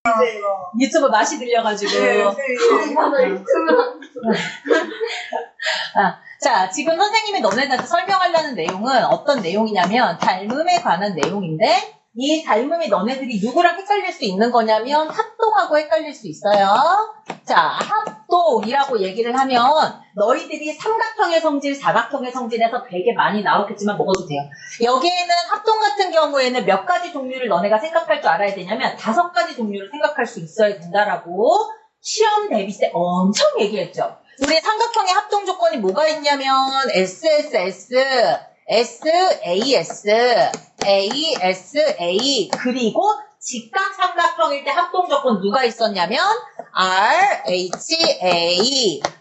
이제 유튜브 맛이 들려가지고. 자, 지금 선생님이 너네들한테 설명하려는 내용은 어떤 내용이냐면 닮음에 관한 내용인데 이 닮음이 너네들이 누구랑 헷갈릴 수 있는 거냐면 합동하고 헷갈릴 수 있어요. 자, 합동이라고 얘기를 하면 너희들이 삼각형의 성질, 사각형의 성질에서 되게 많이 나왔겠지만 먹어도 돼요. 여기에는 합동 같은 경우에는 몇 가지 종류를 너네가 생각할 줄 알아야 되냐면 5가지 종류를 생각할 수 있어야 된다라고 시험 대비 때 엄청 얘기했죠. 우리 삼각형의 합동 조건이 뭐가 있냐면 SSS, SAS, ASA 그리고 직각 삼각형일 때 합동 조건 누가 있었냐면 RHA,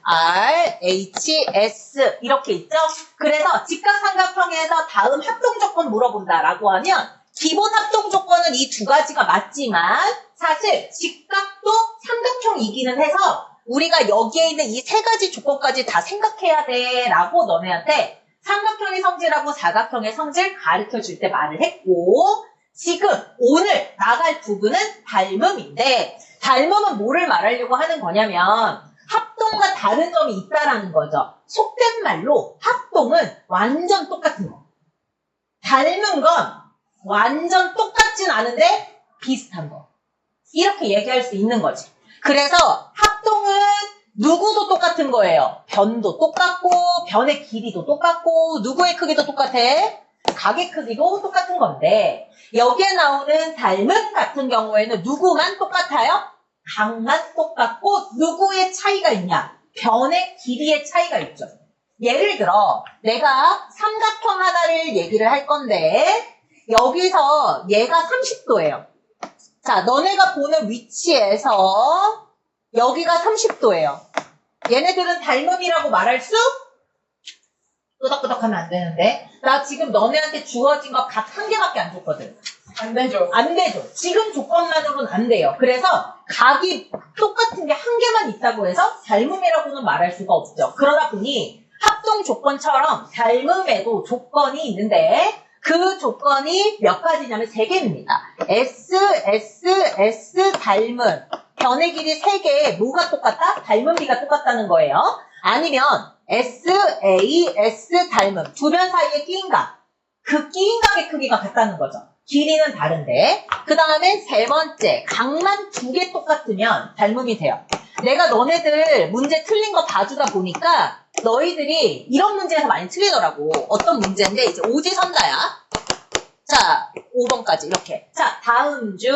RHS 이렇게 있죠. 그래서 직각 삼각형에서 다음 합동 조건 물어본다라고 하면 기본 합동 조건은 이 2가지가 맞지만 사실 직각도 삼각형이기는 해서 우리가 여기에 있는 이 3가지 조건까지 다 생각해야 돼 라고 너네한테 삼각형의 성질하고 사각형의 성질 가르쳐 줄 때 말을 했고 지금 오늘 나갈 부분은 닮음인데 닮음은 뭐를 말하려고 하는 거냐면 합동과 다른 점이 있다라는 거죠. 속된 말로 합동은 완전 똑같은 거. 닮은 건 완전 똑같진 않은데 비슷한 거. 이렇게 얘기할 수 있는 거지. 그래서 합동은 누구도 똑같은 거예요. 변도 똑같고 변의 길이도 똑같고 누구의 크기도 똑같아. 각의 크기도 똑같은 건데 여기에 나오는 닮음 같은 경우에는 누구만 똑같아요? 각만 똑같고 누구의 차이가 있냐? 변의 길이의 차이가 있죠. 예를 들어 내가 삼각형 하나를 얘기를 할 건데 여기서 얘가 30도예요. 자, 너네가 보는 위치에서 여기가 30도예요. 얘네들은 닮음이라고 말할 수? 끄덕끄덕하면 안 되는데. 나 지금 너네한테 주어진 거 각 1개밖에 안 줬거든. 안 되죠. 안 되죠. 지금 조건만으로는 안 돼요. 그래서 각이 똑같은 게 1개만 있다고 해서 닮음이라고는 말할 수가 없죠. 그러다 보니 합동 조건처럼 닮음에도 조건이 있는데 그 조건이 몇 가지냐면 3개입니다. S, S, S 닮음. 변의 길이 3개 뭐가 똑같다? 닮음비가 똑같다는 거예요. 아니면 S, A, S 닮음. 두 변 사이의 끼인각. 그 끼인각의 크기가 같다는 거죠. 길이는 다른데. 그 다음에 3번째. 각만 2개 똑같으면 닮음이 돼요. 내가 너네들 문제 틀린 거 봐주다 보니까 너희들이 이런 문제에서 많이 틀리더라고. 어떤 문제인데 이제 오지선다야. 자, 5번까지 이렇게. 자, 다음 중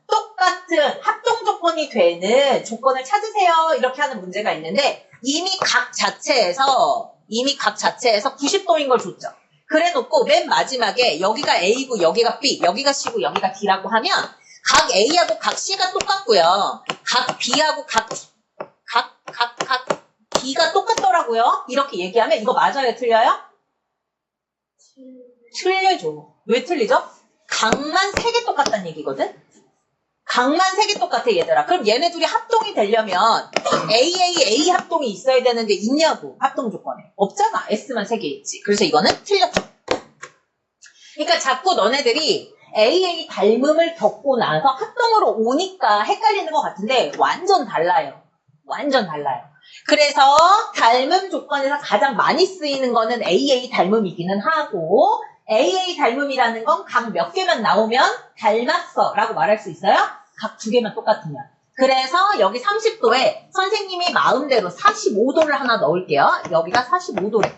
똑같은 합동 조건이 되는 조건을 찾으세요. 이렇게 하는 문제가 있는데 이미 각 자체에서 90도인 걸 줬죠. 그래 놓고 맨 마지막에 여기가 A고 여기가 B, 여기가 C고 여기가 D라고 하면 각 A하고 각 C가 똑같고요. 각 B하고 각 D가 똑같더라고요. 이렇게 얘기하면 이거 맞아요? 틀려요? 틀려죠. 왜 틀리죠? 각만 3개 똑같다는 얘기거든? 각만 3개 똑같아 얘들아. 그럼 얘네 둘이 합동이 되려면 A 합동이 있어야 되는데 있냐고 합동 조건에. 없잖아. S만 3개 있지. 그래서 이거는 틀렸죠. 그러니까 자꾸 너네들이 AA 닮음을 겪고 나서 합동으로 오니까 헷갈리는 것 같은데 완전 달라요. 완전 달라요. 그래서 닮음 조건에서 가장 많이 쓰이는 거는 AA 닮음이기는 하고 AA 닮음이라는 건 각 몇 개만 나오면 닮았어 라고 말할 수 있어요. 각 2개만 똑같으면. 그래서 여기 30도에 선생님이 마음대로 45도를 하나 넣을게요. 여기가 45도래.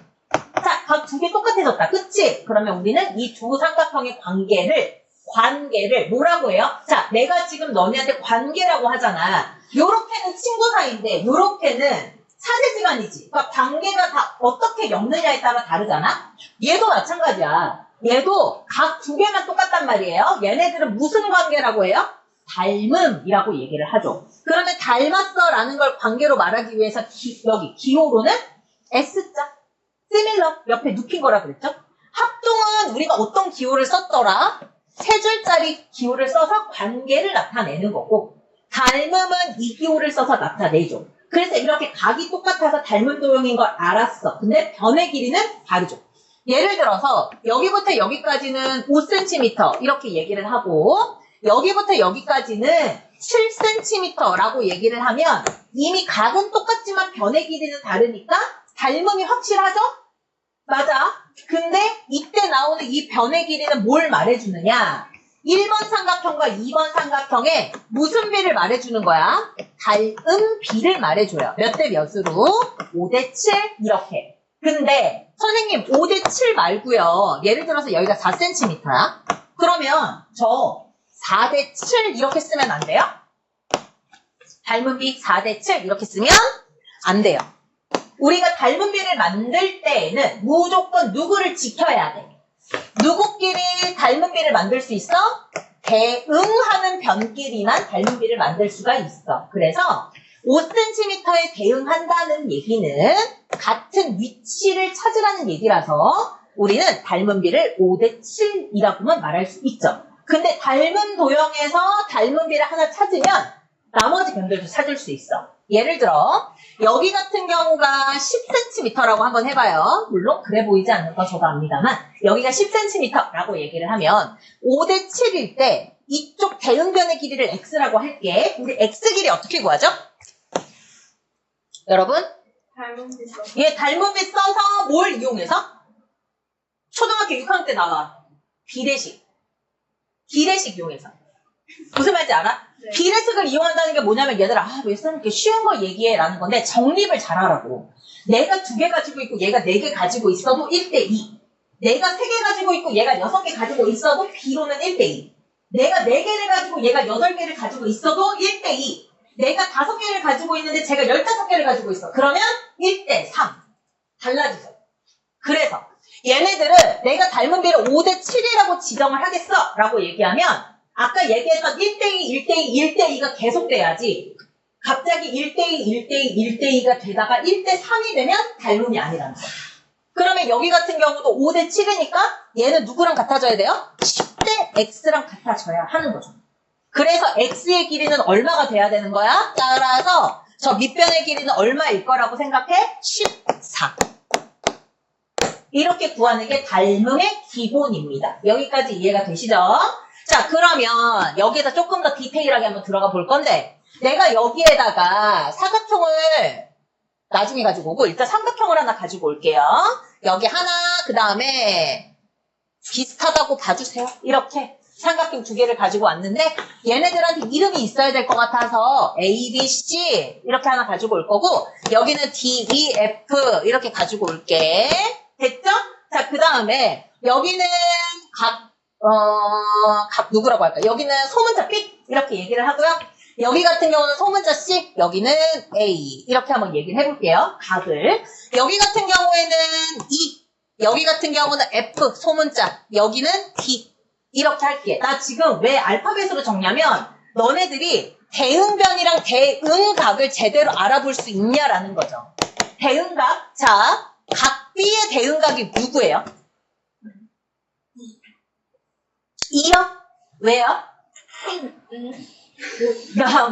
자, 각 2개 똑같아졌다. 그치? 그러면 우리는 이 두 삼각형의 관계를 뭐라고 해요? 자, 내가 지금 너네한테 관계라고 하잖아. 요렇게는 친구 사이인데 요렇게는 사제지간이지. 그러니까 관계가 다 어떻게 엮느냐에 따라 다르잖아. 얘도 마찬가지야. 얘도 각 2개만 똑같단 말이에요. 얘네들은 무슨 관계라고 해요? 닮음이라고 얘기를 하죠. 그러면 닮았어 라는 걸 관계로 말하기 위해서 여기 기호로는 S자, similar 옆에 눕힌 거라 그랬죠. 합동은 우리가 어떤 기호를 썼더라? 3줄짜리 기호를 써서 관계를 나타내는 거고 닮음은 이 기호를 써서 나타내죠. 그래서 이렇게 각이 똑같아서 닮은 도형인 걸 알았어. 근데 변의 길이는 다르죠. 예를 들어서 여기부터 여기까지는 5cm 이렇게 얘기를 하고 여기부터 여기까지는 7cm라고 얘기를 하면 이미 각은 똑같지만 변의 길이는 다르니까 닮음이 확실하죠? 맞아. 근데 이때 나오는 이 변의 길이는 뭘 말해주느냐? 1번 삼각형과 2번 삼각형에 무슨 비를 말해주는 거야? 닮음 비를 말해줘요. 몇 대 몇으로? 5대 7 이렇게. 근데 선생님 5대 7 말고요. 예를 들어서 여기가 4cm야. 그러면 저 4대 7 이렇게 쓰면 안 돼요? 닮은 비 4대 7 이렇게 쓰면 안 돼요. 우리가 닮은 비를 만들 때에는 무조건 누구를 지켜야 돼? 누구끼리 닮은 비를 만들 수 있어? 대응하는 변끼리만 닮은 비를 만들 수가 있어. 그래서 5cm에 대응한다는 얘기는 같은 위치를 찾으라는 얘기라서 우리는 닮은 비를 5대 7이라고만 말할 수 있죠. 근데 닮은 도형에서 닮은 비를 하나 찾으면 나머지 변들도 찾을 수 있어. 예를 들어 여기 같은 경우가 10cm라고 한번 해봐요. 물론 그래 보이지 않는 건 저도 압니다만 여기가 10cm라고 얘기를 하면 5대 7일 때 이쪽 대응변의 길이를 x라고 할게. 우리 x 길이 어떻게 구하죠? 여러분? 예, 닮은 비 써서 뭘 이용해서? 초등학교 6학년 때 나와. 비례식. 비례식 이용해서. 무슨 말인지 알아? 네. 비례식을 이용한다는 게 뭐냐면 얘들아 왜 쌤 이렇게 쉬운 거 얘기해 라는 건데 정립을 잘하라고. 내가 2개 가지고 있고 얘가 4개 가지고 있어도 1대2. 내가 3개 가지고 있고 얘가 6개 가지고 있어도 B로는 1대2. 내가 4개를 가지고 얘가 8개를 가지고 있어도 1대2. 내가 5개를 가지고 있는데 제가 15개를 가지고 있어. 그러면 1대3. 달라지죠. 그래서 얘네들은 내가 닮은 비를 5대 7이라고 지정을 하겠어 라고 얘기하면 아까 얘기했던 1대2, 1대2, 1대2가 계속돼야지 갑자기 1대2, 1대2, 1대2가 되다가 1대3이 되면 닮음이 아니라는 거야. 그러면 여기 같은 경우도 5대 7이니까 얘는 누구랑 같아져야 돼요? 10대 x랑 같아져야 하는 거죠. 그래서 x의 길이는 얼마가 돼야 되는 거야? 따라서 저 밑변의 길이는 얼마일 거라고 생각해? 14. 이렇게 구하는 게 닮음의 기본입니다. 여기까지 이해가 되시죠? 자, 그러면 여기에다 조금 더 디테일하게 한번 들어가 볼 건데 내가 여기에다가 사각형을 나중에 가지고 오고 일단 삼각형을 하나 가지고 올게요. 여기 하나, 그 다음에 비슷하다고 봐주세요. 이렇게 삼각형 2개를 가지고 왔는데 얘네들한테 이름이 있어야 될 것 같아서 A, B, C 이렇게 하나 가지고 올 거고 여기는 D, E, F 이렇게 가지고 올게. 됐죠? 자, 그 다음에 여기는 각 누구라고 할까? 여기는 소문자 B 이렇게 얘기를 하고요. 여기 같은 경우는 소문자 C, 여기는 A 이렇게 한번 얘기를 해볼게요. 각을. 여기 같은 경우에는 E, 여기 같은 경우는 F 소문자, 여기는 D 이렇게 할게. 나 지금 왜 알파벳으로 적냐면 너네들이 대응변이랑 대응각을 제대로 알아볼 수 있냐라는 거죠. 대응각. 자, 각 B의 대응각이 누구예요? 2요? 왜요?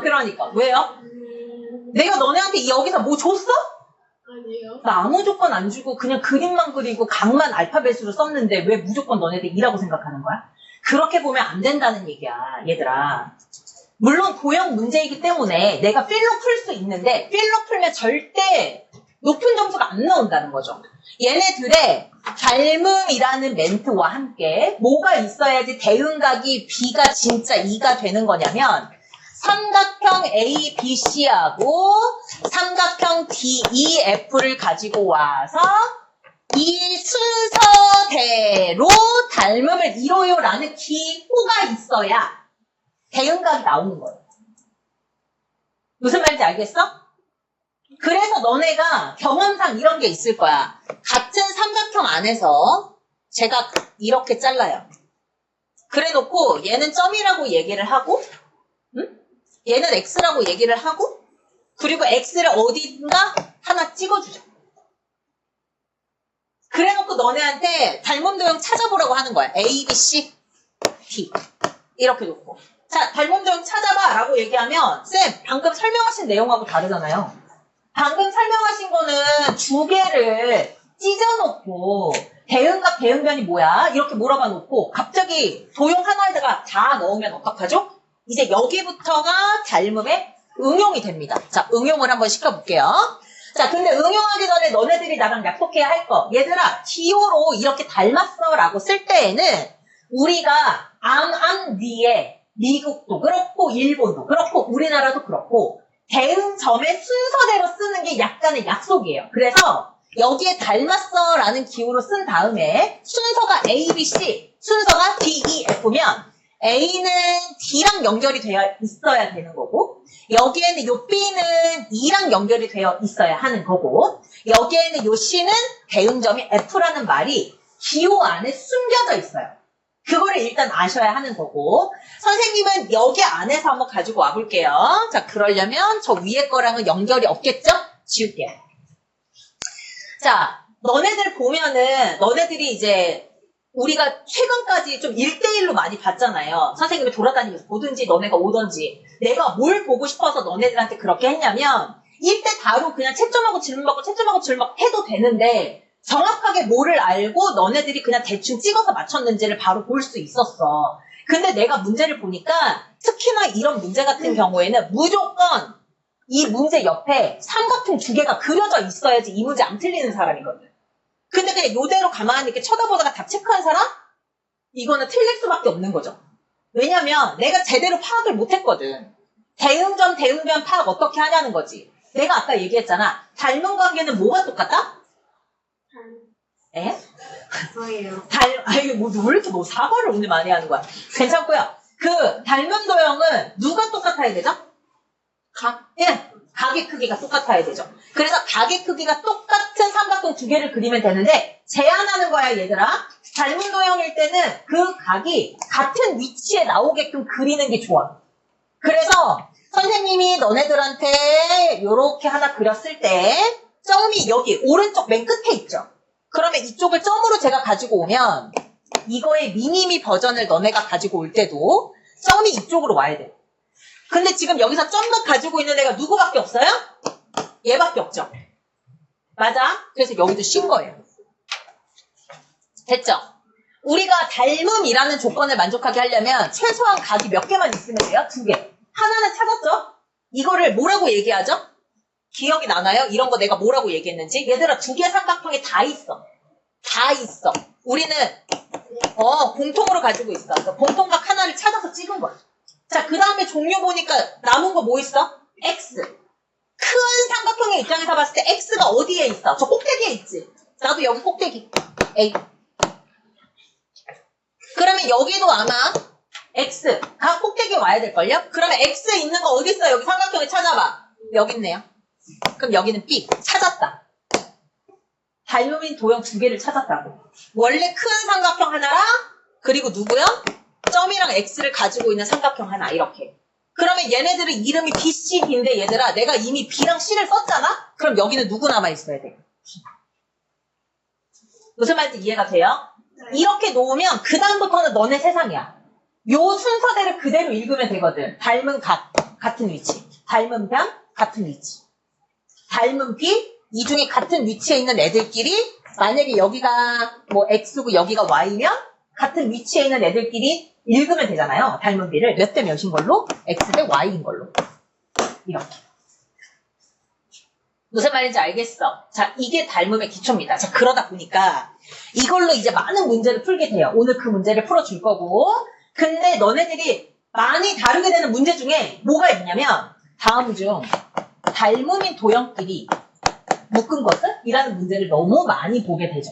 그러니까 왜요? 내가 너네한테 여기서 뭐 줬어? 아니요. 나 아무 조건 안 주고 그냥 그림만 그리고 각만 알파벳으로 썼는데 왜 무조건 너네들 2라고 생각하는 거야? 그렇게 보면 안 된다는 얘기야, 얘들아. 물론 도형 문제이기 때문에 내가 필로 풀 수 있는데 필로 풀면 절대 높은 점수가 안 나온다는 거죠. 얘네들의 닮음이라는 멘트와 함께 뭐가 있어야지 대응각이 B가 진짜 2가 되는 거냐면 삼각형 ABC하고 삼각형 DEF를 가지고 와서 이 순서대로 닮음을 이뤄요라는 기호가 있어야 대응각이 나오는 거예요. 무슨 말인지 알겠어? 그래서 너네가 경험상 이런 게 있을 거야. 같은 삼각형 안에서 제가 이렇게 잘라요. 그래 놓고 얘는 점이라고 얘기를 하고 얘는 x라고 얘기를 하고 그리고 x를 어딘가 하나 찍어주죠. 그래 놓고 너네한테 닮음 도형 찾아보라고 하는 거야. A, B, C, D 이렇게 놓고 자, 닮음 도형 찾아봐 라고 얘기하면 쌤, 방금 설명하신 내용하고 다르잖아요. 방금 설명하신 거는 2개를 찢어놓고 대응각, 대응변이 뭐야? 이렇게 물어봐 놓고 갑자기 도형 하나에다가 다 넣으면 어떡하죠? 이제 여기부터가 닮음의 응용이 됩니다. 자, 응용을 한번 시켜볼게요. 자, 근데 응용하기 전에 너네들이 나랑 약속해야 할 거. 얘들아, 기호로 이렇게 닮았어 라고 쓸 때에는 우리가 암 뒤에 미국도 그렇고 일본도 그렇고 우리나라도 그렇고 대응점의 순서대로 쓰는 게 약간의 약속이에요. 그래서 여기에 닮았어 라는 기호로 쓴 다음에 순서가 A, B, C, 순서가 D, E, F면 A는 D랑 연결이 되어 있어야 되는 거고 여기에는 요 B는 E랑 연결이 되어 있어야 하는 거고 여기에는 요 C는 대응점이 F라는 말이 기호 안에 숨겨져 있어요. 그거를 일단 아셔야 하는 거고 선생님은 여기 안에서 한번 가지고 와볼게요. 자, 그러려면 저 위에 거랑은 연결이 없겠죠? 지울게요. 자, 너네들 보면은 너네들이 이제 우리가 최근까지 좀 1대1로 많이 봤잖아요. 선생님이 돌아다니면서 보든지 너네가 오든지 내가 뭘 보고 싶어서 너네들한테 그렇게 했냐면 1대 다로 그냥 채점하고 질문 받고 채점하고 질문 받고 해도 되는데 정확하게 뭐를 알고 너네들이 그냥 대충 찍어서 맞췄는지를 바로 볼 수 있었어. 근데 내가 문제를 보니까 특히나 이런 문제 같은 경우에는 무조건 이 문제 옆에 삼각형 2개가 그려져 있어야지 이 문제 안 틀리는 사람이거든. 근데 그냥 요대로 가만히 이렇게 쳐다보다가 답 체크한 사람? 이거는 틀릴 수밖에 없는 거죠. 왜냐면 내가 제대로 파악을 못했거든. 대응점, 대응변 파악 어떻게 하냐는 거지. 내가 아까 얘기했잖아. 닮은 관계는 뭐가 똑같다? 에? 저예요. 아유, 왜 이렇게 뭐 사과를 오늘 많이 하는 거야? 괜찮고요. 그 닮은 도형은 누가 똑같아야 되죠? 예, 각의 크기가 똑같아야 되죠. 그래서 각의 크기가 똑같은 삼각형 2개를 그리면 되는데 제한하는 거야, 얘들아. 닮은 도형일 때는 그 각이 같은 위치에 나오게끔 그리는 게 좋아. 그래서 선생님이 너네들한테 이렇게 하나 그렸을 때 점이 여기 오른쪽 맨 끝에 있죠. 그러면 이쪽을 점으로 제가 가지고 오면 이거의 미니미 버전을 너네가 가지고 올 때도 점이 이쪽으로 와야 돼. 근데 지금 여기서 점만 가지고 있는 애가 누구밖에 없어요? 얘밖에 없죠. 맞아? 그래서 여기도 쉰 거예요. 됐죠? 우리가 닮음이라는 조건을 만족하게 하려면 최소한 각이 몇 개만 있으면 돼요? 2개. 하나는 찾았죠? 이거를 뭐라고 얘기하죠? 기억이 나나요? 이런 거 내가 뭐라고 얘기했는지? 얘들아 2개 삼각형이 다 있어. 다 있어. 우리는 공통으로 가지고 있어. 그러니까 공통각 하나를 찾아서 찍은 거야. 자, 그 다음에 종류 보니까 남은 거 뭐 있어? X. 큰 삼각형의 입장에서 봤을 때 X가 어디에 있어? 저 꼭대기에 있지. 나도 여기 꼭대기. A. 그러면 여기도 아마 X가 꼭대기에 와야 될걸요? 그러면 X에 있는 거 어디 있어? 여기 삼각형에 찾아봐. 여기 있네요. 그럼 여기는 B. 찾았다. 닮음인 도형 2개를 찾았다고. 원래 큰 삼각형 하나랑 그리고 누구요? 점이랑 X를 가지고 있는 삼각형 하나 이렇게. 그러면 얘네들은 이름이 B, C, D인데 얘들아 내가 이미 B랑 C를 썼잖아? 그럼 여기는 누구 남아있어야 돼? 무슨 말인지 이해가 돼요? 이렇게 놓으면 그 다음부터는 너네 세상이야. 요 순서대로 그대로 읽으면 되거든. 닮은 각, 같은 위치. 닮은 변, 같은 위치. 닮은 B, 이 중에 같은 위치에 있는 애들끼리 만약에 여기가 뭐 X고 여기가 Y면 같은 위치에 있는 애들끼리 읽으면 되잖아요. 닮은 B를 몇 대 몇인 걸로? X 대 Y인 걸로. 이렇게. 무슨 말인지 알겠어? 자, 이게 닮음의 기초입니다. 자, 그러다 보니까 이걸로 이제 많은 문제를 풀게 돼요. 오늘 그 문제를 풀어줄 거고. 근데 너네들이 많이 다루게 되는 문제 중에 뭐가 있냐면 다음 중 닮음인 도형끼리 묶은 것은? 이라는 문제를 너무 많이 보게 되죠.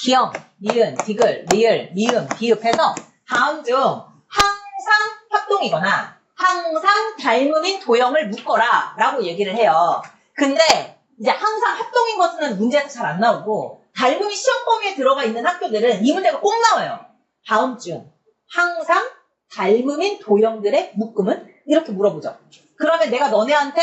기역, 니은, 디귿, 리을, 미음, 비읍해서 다음 중 항상 합동이거나 항상 닮음인 도형을 묶어라 라고 얘기를 해요. 근데 이제 항상 합동인 것은 문제에서 잘 안 나오고 닮음이 시험 범위에 들어가 있는 학교들은 이 문제가 꼭 나와요. 다음 중 항상 닮음인 도형들의 묶음은? 이렇게 물어보죠. 그러면 내가 너네한테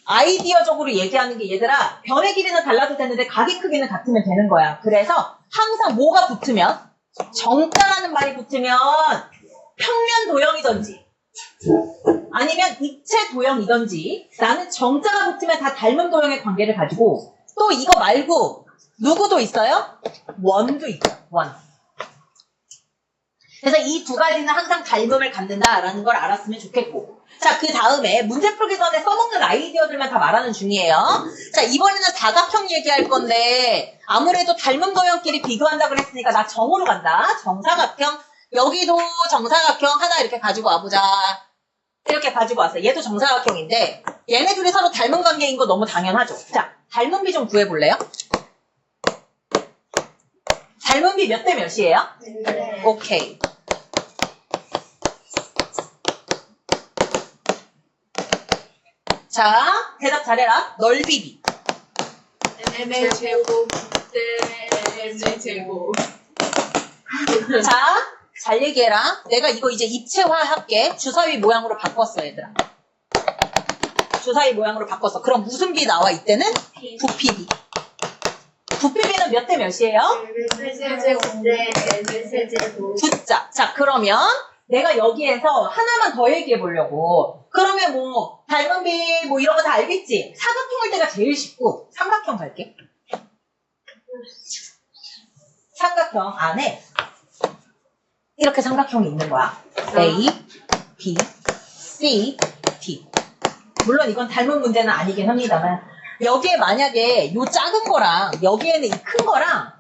아이디어적으로 얘기하는 게 얘들아 변의 길이는 달라도 되는데 각의 크기는 같으면 되는 거야. 그래서 항상 뭐가 붙으면 정자라는 말이 붙으면 평면 도형이든지 아니면 입체 도형이든지 나는 정자가 붙으면 다 닮은 도형의 관계를 가지고 또 이거 말고 누구도 있어요? 원도 있죠. 원. 그래서 이 두 가지는 항상 닮음을 갖는다라는 걸 알았으면 좋겠고. 자, 그 다음에 문제 풀기 전에 써먹는 아이디어들만 다 말하는 중이에요. 자, 이번에는 사각형 얘기할 건데 아무래도 닮은 도형끼리 비교한다 그랬으니까 나 정으로 간다. 정사각형. 여기도 정사각형 하나 이렇게 가지고 와보자. 이렇게 가지고 왔어요. 얘도 정사각형인데 얘네 둘이 서로 닮은 관계인 거 너무 당연하죠. 자, 닮은 비 좀 구해볼래요? 닮은 비 몇 대 몇이에요? 네. 오케이. 자, 대답 잘해라. 넓이비. m의 제곱 대 m의 제곱. 자, 잘 얘기해라. 내가 이거 이제 입체화할게. 주사위 모양으로 바꿨어, 얘들아. 주사위 모양으로 바꿨어. 그럼 무슨 비 나와? 이때는 부피비. 부피비는 몇 대 몇이에요? m의 세제곱 대 m의 세제곱. 숫자. 자, 그러면 내가 여기에서 하나만 더 얘기해 보려고. 그러면 뭐 닮은 비 뭐 이런 거 다 알겠지? 사각형일 때가 제일 쉽고 삼각형 갈게. 삼각형 안에 이렇게 삼각형이 있는 거야. A, B, C, D. 물론 이건 닮은 문제는 아니긴 합니다만 여기에 만약에 요 작은 거랑 여기에는 이 큰 거랑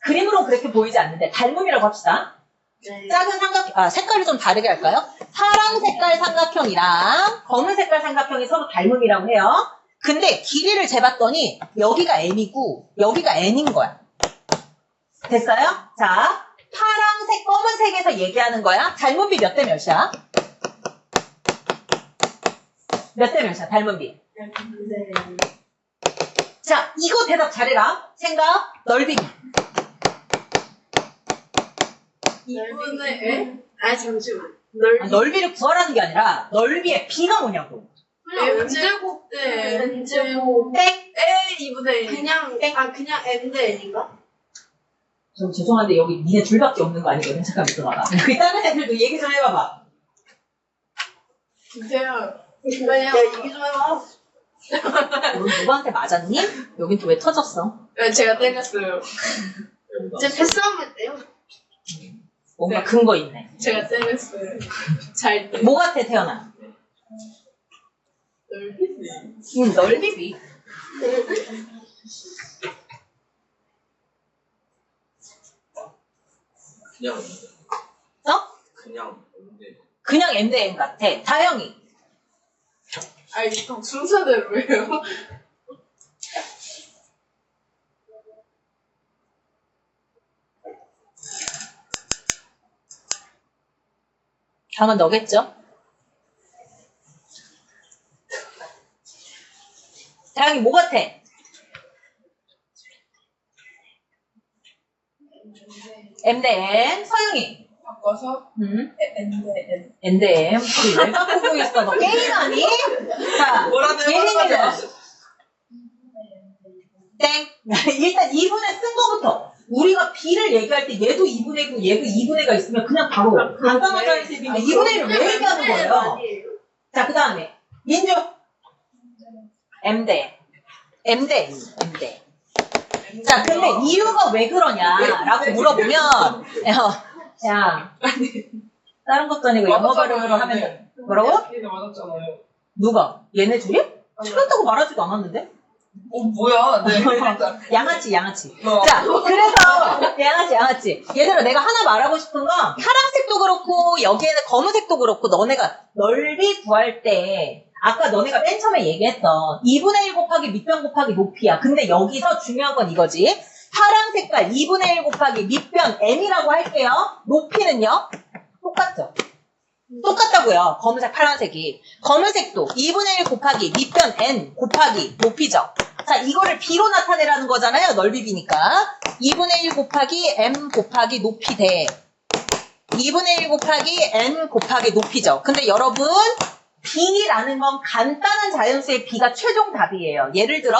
그림으로 그렇게 보이지 않는데 닮음이라고 합시다. 네. 작은 삼각형, 색깔을 좀 다르게 할까요? 파란 색깔 삼각형이랑 검은 색깔 삼각형이 서로 닮음이라고 해요. 근데 길이를 재봤더니 여기가 M이고 여기가 N인 거야. 됐어요? 자, 파란색, 검은색에서 얘기하는 거야. 닮음비 몇 대 몇이야? 몇 대 몇이야, 닮음비? 네. 자, 이거 대답 잘해라. 생각, 넓이비. 2분의 에? 아 잠시만. 넓이를 구하라는 게 아니라 넓이의 비가 뭐냐고. m제곱 대 m제곱. 땡! 에 2분의 1. 그냥 그냥 m 대 n인가? 저 죄송한데 여기 니네 둘밖에 없는 거 아니거든? 잠깐 있어봐봐. 그 다른 애들도 얘기 좀 해봐봐. 진짜요. 야 얘기 좀 해봐. 너 누구한테 맞았니? 여긴 또 왜 터졌어? 제가 때렸어요. 제 패스하면 했대요. 뭔가 네. 근거 있네. 제가 때렸어요. 잘 때. 뭐 같아, 태연아? 넓이지. 넓이비. 그냥 어? 그냥 근데 그냥 M 대 N 같아. 다영이. 아니 그럼 순서대로 해요. 다음은 너겠죠? 다영이 뭐 같아? M 대 N. 서영이. 바꿔서 n 대 n. N 대 M. 우리 왜 바꾸고 있어? 너 게임하니? 자, 예린이는 땡. 일단 2분의 쓴 거부터. 우리가 B를 얘기할 때 얘도 2분의 9, 얘도 2분의 가 있으면 그냥 바로 간단한 자연수비인데 2분의 1을 왜 얘기하는 거예요? 자, 그 다음에 민주. M 대 M 대 M 대. 자, 근데 이유가 왜 그러냐라고 물어보면 야, 다른 것도 아니고 영어 발음으로 하면 돼. 뭐라고? 얘가 맞았잖아요. 누가? 얘네 둘이? 틀렸다고 말하지도 않았는데? 뭐야? 네. 양아치. 자, 그래서 양아치. 얘들아, 내가 하나 말하고 싶은 건 파란색도 그렇고 여기에는 검은색도 그렇고 너네가 넓이 구할 때 아까 너네가 맨 처음에 얘기했던 2분의 1 곱하기 밑변 곱하기 높이야. 근데 여기서 중요한 건 이거지. 파란 색깔 2분의 1 곱하기 밑변 m이라고 할게요. 높이는요? 똑같죠? 똑같다고요. 검은색, 파란색이. 검은색도 2분의 1 곱하기 밑변 n 곱하기 높이죠. 자, 이거를 b로 나타내라는 거잖아요. 넓이 b니까. 2분의 1 곱하기 m 곱하기 높이 대 2분의 1 곱하기 n 곱하기 높이죠. 근데 여러분 b라는 건 간단한 자연수의 b가 최종 답이에요. 예를 들어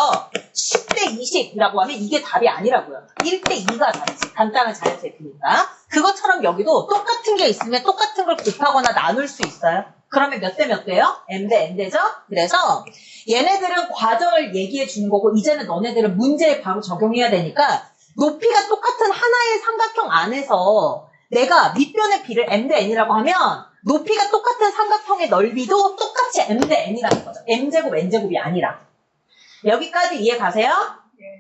10대 20이라고 하면 이게 답이 아니라고요. 1대 2가 답이지. 간단한 자연수의 b니까. 그것처럼 여기도 똑같은 게 있으면 똑같은 걸 곱하거나 나눌 수 있어요. 그러면 몇 대 몇 대요? m 대 n 대죠? 그래서 얘네들은 과정을 얘기해 주는 거고 이제는 너네들은 문제에 바로 적용해야 되니까 높이가 똑같은 하나의 삼각형 안에서 내가 밑변의 B를 M 대 N이라고 하면 높이가 똑같은 삼각형의 넓이도 똑같이 M 대 N이라는 거죠. M제곱 N제곱이 아니라. 여기까지 이해 가세요?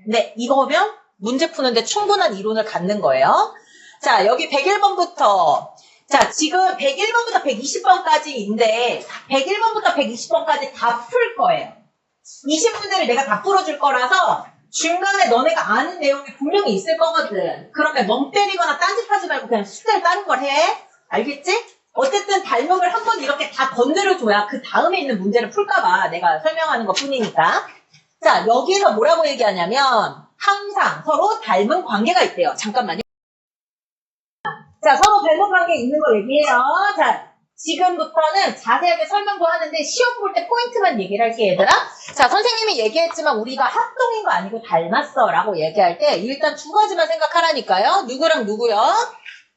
네, 이거면 문제 푸는데 충분한 이론을 갖는 거예요. 자, 여기 101번부터 자, 지금 101번부터 120번까지인데 101번부터 120번까지 다 풀 거예요. 20문제를 내가 다 풀어줄 거라서 중간에 너네가 아는 내용이 분명히 있을 거거든. 그러면 멍 때리거나 딴짓하지 말고 그냥 숙제를 다른 걸 해. 알겠지? 어쨌든 닮음을 한번 이렇게 다 건드려줘야 그 다음에 있는 문제를 풀까봐 내가 설명하는 것 뿐이니까. 자, 여기서 뭐라고 얘기하냐면 항상 서로 닮은 관계가 있대요. 잠깐만요. 자, 서로 닮은 관계 있는 거 얘기해요. 자, 지금부터는 자세하게 설명도 하는데 시험 볼 때 포인트만 얘기를 할게, 얘들아. 자, 선생님이 얘기했지만 우리가 합동인 거 아니고 닮았어 라고 얘기할 때 일단 두 가지만 생각하라니까요. 누구랑 누구요?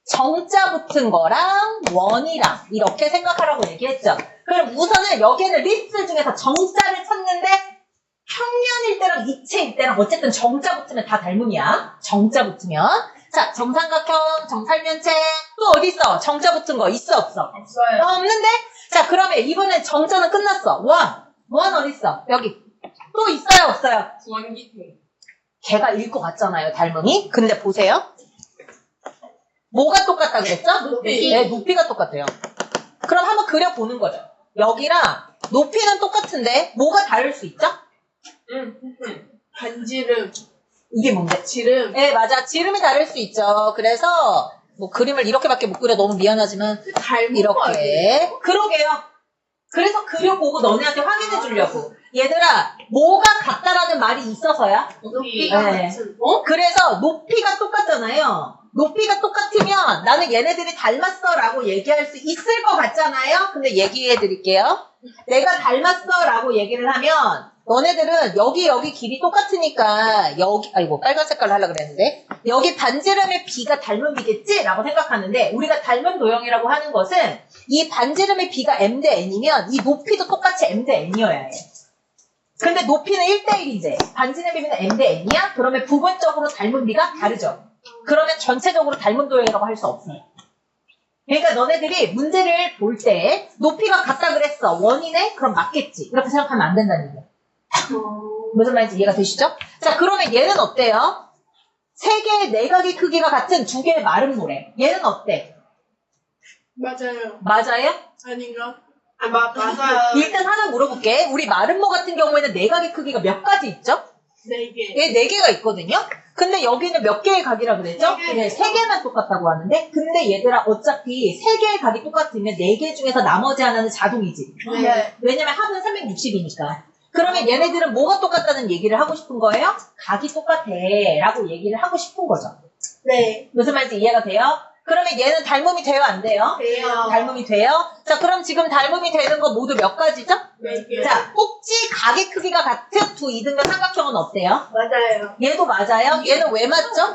정자 붙은 거랑 원이랑 이렇게 생각하라고 얘기했죠. 그럼 우선은 여기에는 리스트 중에서 정자를 찾는데 평면일 때랑 입체일 때랑 어쨌든 정자 붙으면 다 닮음이야. 정자 붙으면. 자, 정삼각형, 정살면체 또 어디 있어? 정자 붙은 거 있어 없어? 없어요. 없는데? 자, 그러면 이번엔 정자는 끝났어. 원 어디 있어? 여기. 또 있어요 없어요? 구원기통. 걔가 읽고 갔잖아요, 닮음이. 근데 보세요. 뭐가 똑같다 그랬죠? 높이. 네, 높이가 똑같아요. 그럼 한번 그려보는 거죠. 여기랑 높이는 똑같은데 뭐가 다를 수 있죠? 반지름, 이게 뭔데? 지름. 네, 맞아. 지름이 다를 수 있죠. 그래서 뭐 그림을 이렇게밖에 못 그려. 너무 미안하지만 닮은 거 아니에요? 이렇게. 그러게요. 그래서 그려보고 너네한테 확인해 주려고. 얘들아, 뭐가 같다라는 말이 있어서야? 높이가 네. 같은. 그래서 높이가 똑같잖아요. 높이가 똑같으면 나는 얘네들이 닮았어 라고 얘기할 수 있을 것 같잖아요. 근데 얘기해 드릴게요. 내가 닮았어 라고 얘기를 하면 너네들은 여기 길이 똑같으니까 여기 아이고 빨간 색깔로 하려고 그랬는데 여기 반지름의 B가 닮은 B겠지? 라고 생각하는데 우리가 닮은 도형이라고 하는 것은 이 반지름의 B가 M 대 N이면 이 높이도 똑같이 M 대 N이어야 해. 근데 높이는 1대1이제 반지름의 B는 M 대 N이야? 그러면 부분적으로 닮은 B가 다르죠. 그러면 전체적으로 닮은 도형이라고 할 수 없어요. 그러니까 너네들이 문제를 볼 때 높이가 같다 그랬어. 원이네? 그럼 맞겠지. 이렇게 생각하면 안 된다는 얘기야. 무슨 말인지 이해가 되시죠? 자, 그러면 얘는 어때요? 세 개의 내각의 크기가 같은 두 개의 마른 모래. 얘는 어때? 맞아요. 맞아요? 아닌가? 맞아요. 일단 하나 물어볼게. 우리 마른 모 같은 경우에는 내각의 크기가 몇 가지 있죠? 4개. 얘 4개가 있거든요? 근데 여기는 몇 개의 각이라 그랬죠? 네 개. 네, 3개만 똑같다고 하는데 근데 얘들아 어차피 3개의 각이 똑같으면 4개 중에서 나머지 하나는 자동이지. 네. 왜냐면 합은 360이니까. 그러면 얘네들은 뭐가 똑같다는 얘기를 하고 싶은 거예요? 각이 똑같아 라고 얘기를 하고 싶은 거죠. 네. 무슨 말인지 이해가 돼요? 그러면 얘는 닮음이 돼요? 안 돼요? 돼요. 닮음이 돼요? 자, 그럼 지금 닮음이 되는 거 모두 몇 가지죠? 4개. 자, 꼭지 각의 크기가 같은 두 이등변 삼각형은 어때요? 맞아요. 얘도 맞아요? 얘는 왜 맞죠?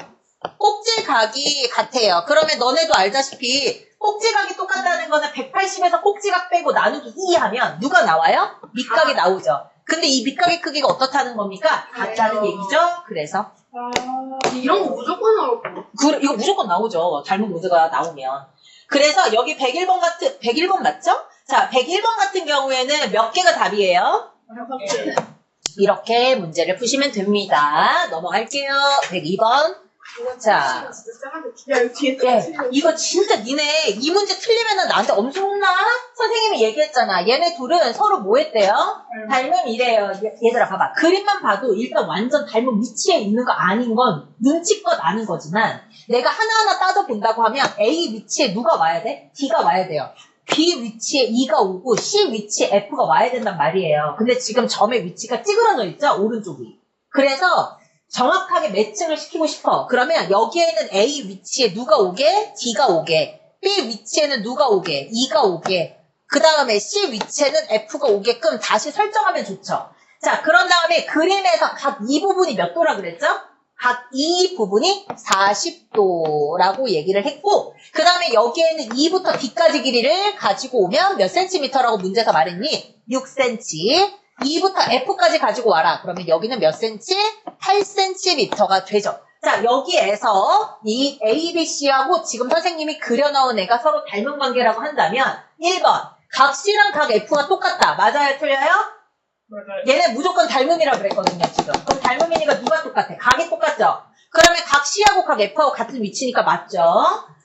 꼭지 각이 같아요. 그러면 너네도 알다시피 꼭지 각이 똑같다는 거는 180에서 꼭지 각 빼고 나누기 2 하면 누가 나와요? 밑각이 나오죠. 근데 이 밑각의 크기가 어떻다는 겁니까? 같다는 얘기죠. 그래서 이런 거 무조건 나올 거. 이거 무조건 나오죠. 닮은 문제가 나오면. 그래서 여기 101번 맞죠? 자, 101번 같은 경우에는 몇 개가 답이에요? 6개. 이렇게 문제를 푸시면 됩니다. 넘어갈게요. 102번. 자, 야, 이거 뒤에 예, 이거 진짜 니네 이 문제 틀리면 나한테 엄청 혼나? 선생님이 얘기했잖아. 얘네 둘은 서로 뭐 했대요? 닮음이래요. 얘들아 봐봐. 그림만 봐도 일단 완전 닮은 위치에 있는 거 아닌 건 눈치껏 아는 거지만 내가 하나하나 따져본다고 하면 A 위치에 누가 와야 돼? D가 와야 돼요. B 위치에 E가 오고 C 위치에 F가 와야 된단 말이에요. 근데 지금 점의 위치가 찌그러져 있죠? 오른쪽이. 그래서 정확하게 매칭을 시키고 싶어. 그러면 여기에는 A 위치에 누가 오게? D가 오게. B 위치에는 누가 오게? E가 오게. 그 다음에 C 위치에는 F가 오게끔 다시 설정하면 좋죠. 자, 그런 다음에 그림에서 각 이 부분이 몇 도라 그랬죠? 각 이 부분이 40도라고 얘기를 했고 그 다음에 여기에는 2부터 D까지 길이를 가지고 오면 몇 센티미터라고 문제가 말했니? 6cm. 2부터 F까지 가지고 와라. 그러면 여기는 몇 cm? 8cm가 되죠. 자, 여기에서 이 A, B, C하고 지금 선생님이 그려놓은 애가 서로 닮은 관계라고 한다면 1번 각 C랑 각 F가 똑같다. 맞아요? 틀려요? 맞아요. 얘네 무조건 닮음이라고 그랬거든요, 지금. 그럼 닮음이니까 누가 똑같아? 각이 똑같죠? 그러면 각 C하고 각 F하고 같은 위치니까 맞죠?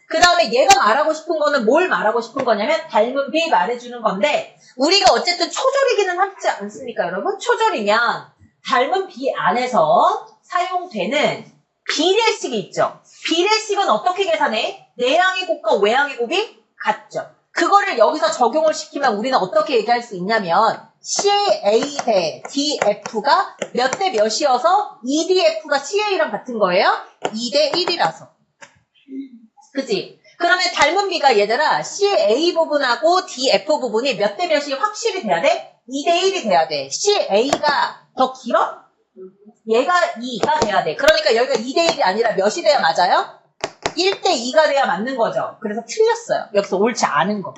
그 다음에 얘가 말하고 싶은 거는 뭘 말하고 싶은 거냐면 닮은 B 말해주는 건데 우리가 어쨌든 초절이기는 하지 않습니까, 여러분? 초절이면 닮은 B 안에서 사용되는 비례식이 있죠. 비례식은 어떻게 계산해? 내항의 곱과 외항의 곱이 같죠. 그거를 여기서 적용을 시키면 우리는 어떻게 얘기할 수 있냐면 CA 대 DF가 몇 대 몇이어서 EDF가 CA랑 같은 거예요? 2대 1이라서. 그치? 그러면 닮은 B가 얘들아 CA 부분하고 DF 부분이 몇 대 몇이 확실히 돼야 돼? 2대 1이 돼야 돼. CA가 더 길어? 얘가 2가 돼야 돼. 그러니까 여기가 2대 1이 아니라 몇이 돼야 맞아요? 1대 2가 돼야 맞는 거죠. 그래서 틀렸어요. 여기서 옳지 않은 거.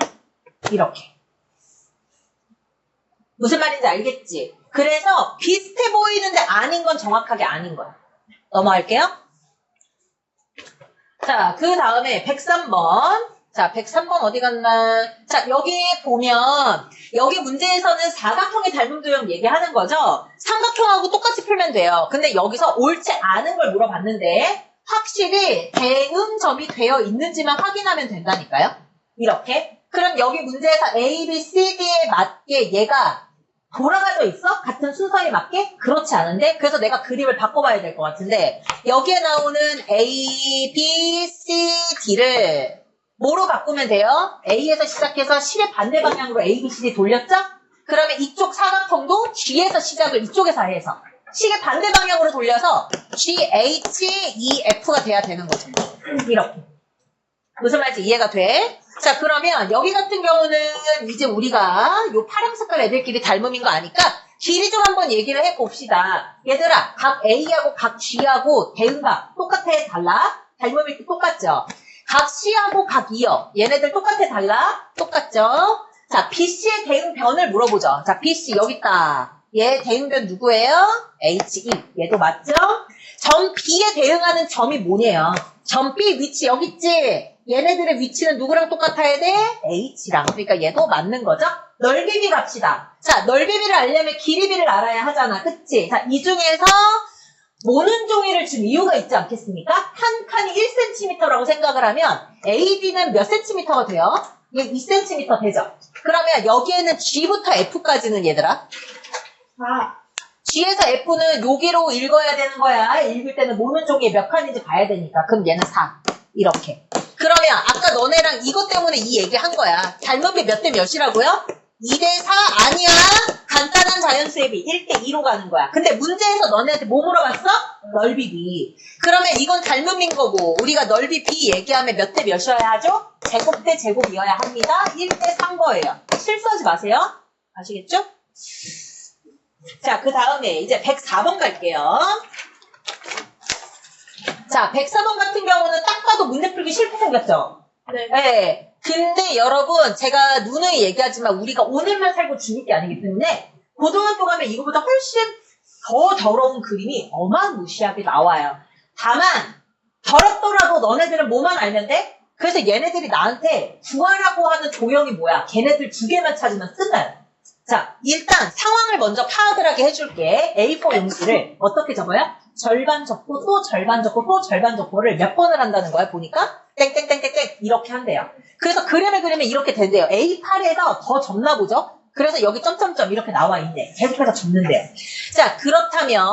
이렇게. 무슨 말인지 알겠지? 그래서 비슷해 보이는데 아닌 건 정확하게 아닌 거야. 넘어갈게요. 자, 그 다음에 103번. 자, 103번 어디 갔나? 자, 여기 보면 여기 문제에서는 사각형의 닮은 도형 얘기하는 거죠? 삼각형하고 똑같이 풀면 돼요. 근데 여기서 옳지 않은 걸 물어봤는데 확실히 대응점이 되어 있는지만 확인하면 된다니까요. 이렇게. 그럼 여기 문제에서 A, B, C, D에 맞게 얘가 돌아가져 있어? 같은 순서에 맞게? 그렇지 않은데? 그래서 내가 그림을 바꿔봐야 될 것 같은데 여기에 나오는 A, B, C, D를 뭐로 바꾸면 돼요? A에서 시작해서 C의 반대 방향으로 A, B, C, D 돌렸죠? 그러면 이쪽 사각형도 G에서 시작을 이쪽에서 해서 C의 반대 방향으로 돌려서 G, H, E, F가 돼야 되는 거죠. 이렇게. 무슨 말인지 이해가 돼? 자, 그러면 여기 같은 경우는 이제 우리가 요 파란 색깔 애들끼리 닮음인 거 아니까 길이 좀 한번 얘기를 해봅시다. 얘들아, 각 A하고 각 G하고 대응각 똑같아? 달라? 닮음이 똑같죠? 각 C하고 각 E요. 얘네들 똑같아? 달라? 똑같죠? 자, BC의 대응변을 물어보죠. 자, BC 여기 있다. 얘 대응변 누구예요? HE. 얘도 맞죠? 점 B에 대응하는 점이 뭐냐요? 점 B 위치 여기 있지? 얘네들의 위치는 누구랑 똑같아야 돼? H랑. 그러니까 얘도 맞는 거죠? 넓이비 갑시다. 자, 넓이비를 알려면 길이비를 알아야 하잖아. 그치? 자, 이 중에서 모는 종이를 준 이유가 있지 않겠습니까? 한 칸이 1cm라고 생각을 하면 AD는 몇 cm가 돼요? 얘 2cm 되죠? 그러면 여기에는 G부터 F까지는 얘들아 G에서 F는 여기로 읽어야 되는 거야. 읽을 때는 모는 종이에 몇 칸인지 봐야 되니까. 그럼 얘는 4. 이렇게. 그러면 아까 너네랑 이것 때문에 이 얘기 한 거야. 닮음비 몇 대 몇이라고요? 2대 4 아니야. 간단한 자연수의 비 1대 2로 가는 거야. 근데 문제에서 너네한테 뭐 물어봤어? 넓이 비. 그러면 이건 닮음인 거고 우리가 넓이 비 얘기하면 몇 대 몇이어야 하죠? 제곱 대 제곱이어야 합니다. 1대 3 거예요. 실수하지 마세요. 아시겠죠? 자, 그 다음에 이제 104번 갈게요. 자, 104번 같은 경우는 딱 봐도 문제 풀기 싫게 생겼죠? 네. 네. 근데 여러분, 제가 누누이 얘기하지만 우리가 오늘만 살고 죽을 게 아니기 때문에 고등학교 가면 이거보다 훨씬 더 더러운 그림이 어마무시하게 나와요. 다만, 더럽더라도 너네들은 뭐만 알면 돼? 그래서 얘네들이 나한테 구하라고 하는 도형이 뭐야? 걔네들 2개만 찾으면 끝나요. 자, 일단 상황을 먼저 파악을 하게 해줄게. A4 용지를 어떻게 적어요? 절반 적고 또 절반 적고 또 절반 적고를 몇 번을 한다는 거야 보니까 땡땡땡땡땡 이렇게 한대요. 그래서 그림을 그리면 이렇게 된대요. A8에서 더 접나 보죠? 그래서 여기 점점점 이렇게 나와 있네. 계속해서 접는데요. 자, 그렇다면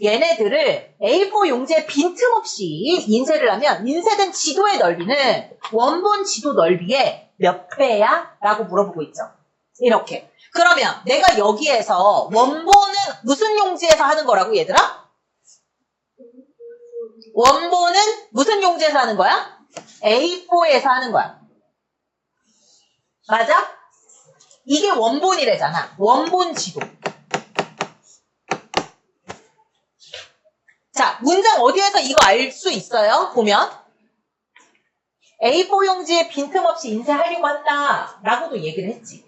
얘네들을 A4 용지에 빈틈없이 인쇄를 하면 인쇄된 지도의 넓이는 원본 지도 넓이의 몇 배야? 라고 물어보고 있죠. 이렇게. 그러면 내가 여기에서 원본은 무슨 용지에서 하는 거라고 얘들아? 원본은 무슨 용지에서 하는 거야? A4에서 하는 거야. 맞아? 이게 원본이래잖아. 원본 지도. 자, 문장 어디에서 이거 알 수 있어요? 보면 A4 용지에 빈틈없이 인쇄하려고 한다 라고도 얘기를 했지.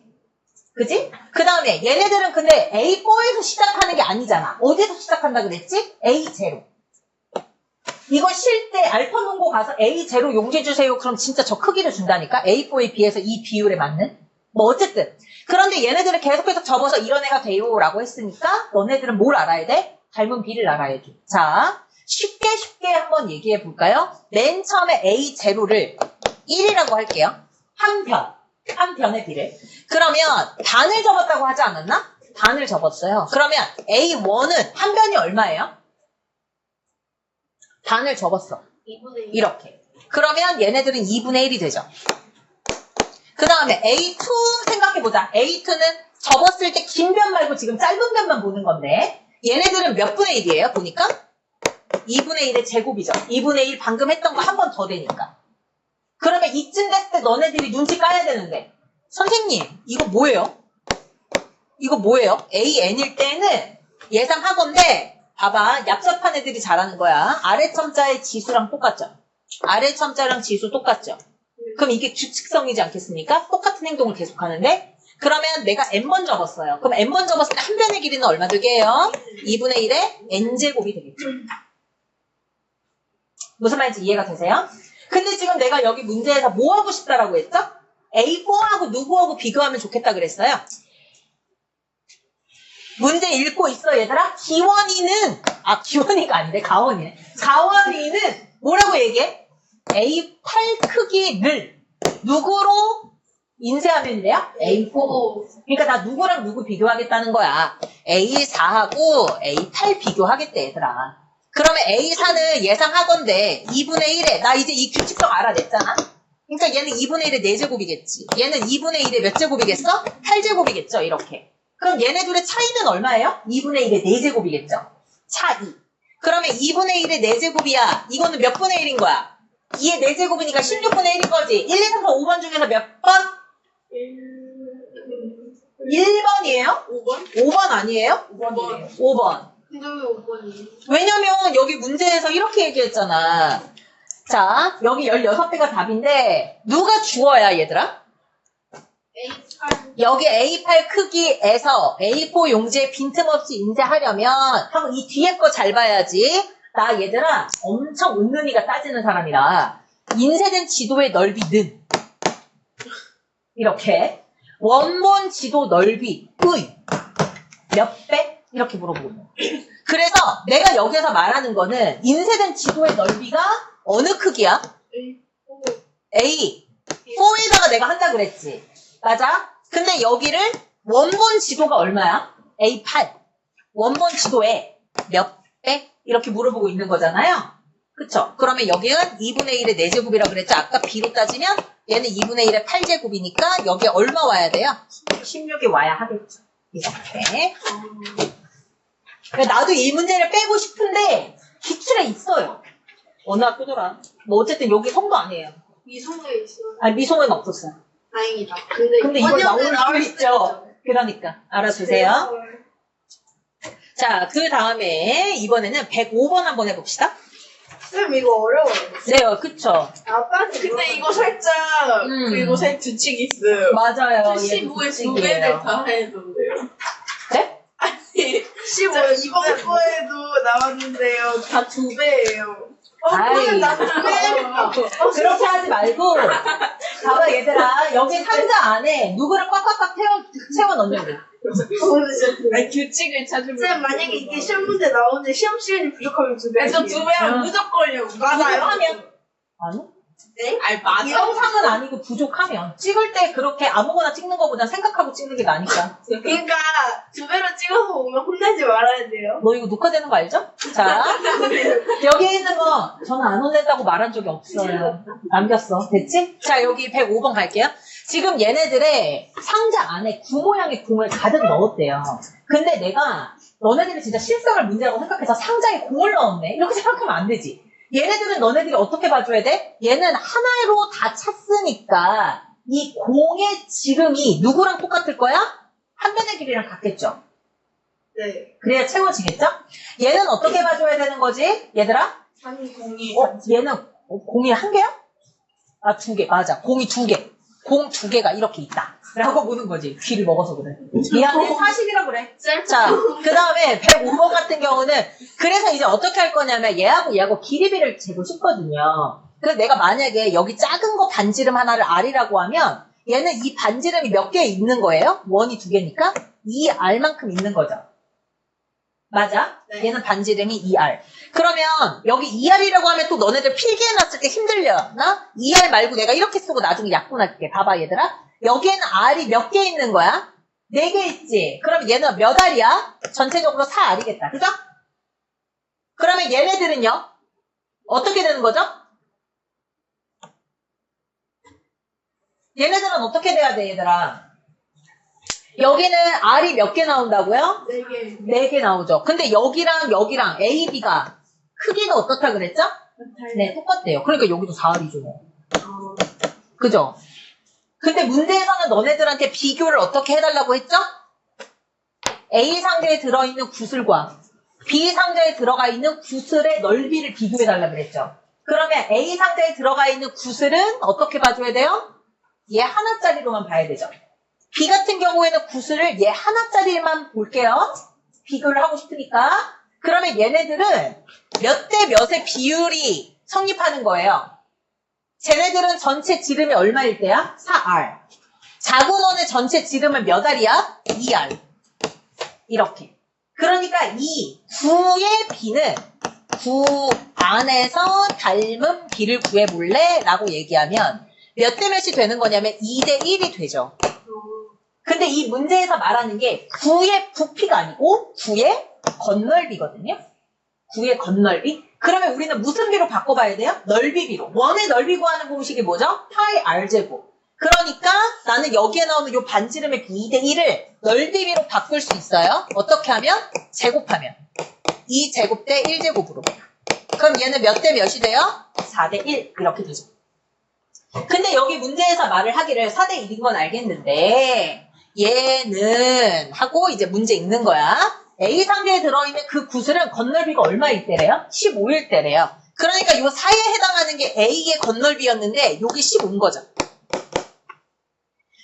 그지? 그 다음에 얘네들은 근데 A4에서 시작하는 게 아니잖아. 어디에서 시작한다 그랬지? A0. 이거 쉴 때 알파 문고 가서 A0 용지 주세요. 그럼 진짜 저 크기를 준다니까? A4에 비해서 이 비율에 맞는? 뭐 어쨌든. 그런데 얘네들을 계속해서 접어서 이런 애가 돼요 라고 했으니까 너네들은 뭘 알아야 돼? 닮은 B를 알아야 돼. 자, 쉽게 한번 얘기해 볼까요? 맨 처음에 A0를 1이라고 할게요. 한 변의 B를. 그러면 반을 접었다고 하지 않았나? 반을 접었어요. 그러면 A1은 한 변이 얼마예요? 반을 접었어. 2분의 1. 이렇게. 그러면 얘네들은 2분의 1이 되죠. 그 다음에 A2 생각해보자. A2는 접었을 때 긴 변 말고 지금 짧은 변만 보는 건데 얘네들은 몇 분의 1이에요? 보니까 2분의 1의 제곱이죠. 2분의 1 방금 했던 거 한 번 더 되니까. 그러면 이쯤 됐을 때 너네들이 눈치 까야 되는데 선생님 이거 뭐예요? 이거 뭐예요? AN일 때는 예상하건대 봐봐. 얍삽한 애들이 잘하는 거야. 아래 첨자의 지수랑 똑같죠? 아래 첨자랑 지수 똑같죠? 그럼 이게 규칙성이지 않겠습니까? 똑같은 행동을 계속하는데 그러면 내가 n번 접었어요. 그럼 n번 접었을 때 한 변의 길이는 얼마 되게요? 2분의 1의 n제곱이 되겠죠. 무슨 말인지 이해가 되세요? 근데 지금 내가 여기 문제에서 뭐 하고 싶다라고 했죠? A4하고 누구하고 비교하면 좋겠다 그랬어요. 문제 읽고 있어 얘들아. 기원이가 아닌데 가원이네. 가원이는 뭐라고 얘기해? A8 크기를 누구로 인쇄하면 돼요? A4. 그러니까 나 누구랑 누구 비교하겠다는 거야. A4하고 A8 비교하겠대 얘들아. 그러면 A4는 예상하건대 2분의 1에 나 이제 이 규칙성 알아냈잖아. 그러니까 얘는 2분의 1의 4제곱이겠지. 얘는 2분의 1의 몇 제곱이겠어? 8제곱이겠죠. 이렇게. 그럼 얘네들의 차이는 얼마예요? 2분의 1의 4제곱이겠죠. 차이. 그러면 2분의 1의 4제곱이야. 이거는 몇 분의 1인 거야? 2의 4제곱이니까 16분의 1인 거지. 1, 2, 3, 4, 5번 중에서 몇 번? 1번이에요? 5번? 5번 아니에요? 5번이에요. 5번. 근데 왜 5번이에요? 왜냐면 여기 문제에서 이렇게 얘기했잖아. 자, 여기 16개가 답인데 누가 주어야 얘들아? A8. 여기 A8 크기에서 A4 용지에 빈틈없이 인쇄하려면 한번 이 뒤에 거 잘 봐야지. 나 얘들아 엄청 은근히가 따지는 사람이라 인쇄된 지도의 넓이는 이렇게 원본 지도 넓이의 몇 배? 이렇게 물어보고 그래서 내가 여기서 말하는 거는 인쇄된 지도의 넓이가 어느 크기야? A4에다가 내가 한다 그랬지. 맞아? 근데 여기를 원본 지도가 얼마야? A8. 원본 지도에 몇 배? 이렇게 물어보고 있는 거잖아요. 그쵸? 그러면 여기는 2분의 1의 4제곱이라고 그랬죠? 아까 B로 따지면 얘는 2분의 1의 8제곱이니까 여기에 얼마 와야 돼요? 16이 와야 하겠죠. 이렇게. 나도 이 문제를 빼고 싶은데 기출에 있어요. 어느 학교더라. 뭐 어쨌든 여기 성도 아니에요. 미송에 있어요. 아 미송은 없었어요. 다행이다. 근데 이거 나올 수 있죠. 그러니까 알아두세요. 자, 그 다음에 이번에는 105번 한번 해봅시다. 쌤 이거 어려워요. 네, 그쵸. 아빠한테 근데 이거 살짝 그리고 살 규칙이 있어요. 맞아요. 15에 두 배를 다 해던데요. 네? 아니 15 이번 거에도 나왔는데요. 다 두 배예요. 아이, 그렇게 하지 말고 봐봐 얘들아 여기 상자 안에 누구를 꽉꽉꽉 채워 넣냐고. 아니 규칙을 찾으면. 쌤 만약에 이게 시험 문제 나오는데 시험 시간이 부족하면 2배. 그래서 두 배는 무조건이요. 부족하면 아니? 네? 아니 맞아. 이상상은 아니고 부족하면 찍을 때 그렇게 아무거나 찍는 것보다 생각하고 찍는 게 나니까. 그러니까 2배로 찍어서 오면 혼내지 말아야 돼요. 너 이거 녹화되는 거 알죠? 자, 여기 있는 거 저는 안 혼냈다고 말한 적이 없어요. 남겼어. 됐지? 자, 여기 105번 갈게요. 지금 얘네들의 상자 안에 구 모양의 공을 가득 넣었대요. 근데 내가 너네들이 진짜 실생활 문제라고 생각해서 상자에 공을 넣었네? 이렇게 생각하면 안 되지. 얘네들은 너네들이 어떻게 봐줘야 돼? 얘는 하나로 다 찼으니까 이 공의 지름이 누구랑 똑같을 거야? 한 변의 길이랑 같겠죠? 네. 그래야 채워지겠죠? 얘는 어떻게 봐줘야 되는 거지? 얘들아? 아니 공이. 얘는 공이 한 개야? 아, 2개. 맞아. 공이 2개. 공 2개가 이렇게 있다. 라고 보는 거지. 귀를 먹어서 그래. 미안해. 40이라고 그래. 자, 그 다음에 105번 같은 경우는 그래서 이제 어떻게 할 거냐면 얘하고 길이비를 재고 싶거든요. 그래서 내가 만약에 여기 작은 거 반지름 하나를 R이라고 하면 얘는 이 반지름이 몇 개 있는 거예요? 원이 2개니까 이 R만큼 있는 거죠. 맞아? 네. 얘는 반지름이 2R. 그러면 여기 2R이라고 하면 또 너네들 필기해놨을 때 힘들려나? 2R 말고 내가 이렇게 쓰고 나중에 약분할게. 봐봐 얘들아. 여기에는 R이 몇 개 있는 거야? 4개 있지. 그럼 얘는 몇 R이야? 전체적으로 4R이겠다. 그죠? 그러면 얘네들은요? 어떻게 되는 거죠? 얘네들은 어떻게 돼야 돼 얘들아? 여기는 R이 몇 개 나온다고요? 4개. 4개 나오죠. 근데 여기랑 A, B가 크기가 어떻다 그랬죠? 네, 똑같대요. 그러니까 여기도 4R이죠. 그죠? 근데 문제에서는 너네들한테 비교를 어떻게 해달라고 했죠? A 상자에 들어있는 구슬과 B 상자에 들어가 있는 구슬의 넓이를 비교해달라고 그랬죠. 그러면 A 상자에 들어가 있는 구슬은 어떻게 봐줘야 돼요? 얘 하나짜리로만 봐야 되죠. B 같은 경우에는 구슬을 얘 하나짜리만 볼게요. 비교를 하고 싶으니까. 그러면 얘네들은 몇 대 몇의 비율이 성립하는 거예요. 쟤네들은 전체 지름이 얼마일 때야? 4R. 작은 원의 전체 지름은 몇 R이야? 2R. 이렇게. 그러니까 이 9의 B는 9 안에서 닮은 B를 구해볼래? 라고 얘기하면 몇 대 몇이 되는 거냐면 2대 1이 되죠. 근데 이 문제에서 말하는 게 9의 부피가 아니고 9의 건널비거든요. 9의 건널비? 그러면 우리는 무슨 비로 바꿔봐야 돼요? 넓이비로. 원의 넓이 구하는 공식이 뭐죠? 파이 R제곱. 그러니까 나는 여기에 나오는 이 반지름의 2대 1을 넓이비로 바꿀 수 있어요. 어떻게 하면? 제곱하면. 2제곱 대 1제곱으로. 그럼 얘는 몇 대 몇이 돼요? 4대 1 이렇게 되죠. 근데 여기 문제에서 말을 하기를 4대 1인 건 알겠는데 얘는 하고 이제 문제 읽는 거야. A 상자에 들어있는 그 구슬은 건널비가 얼마일 때래요? 15일 때래요. 그러니까 요 사이에 해당하는 게 A의 건널비였는데 여기 15인 거죠.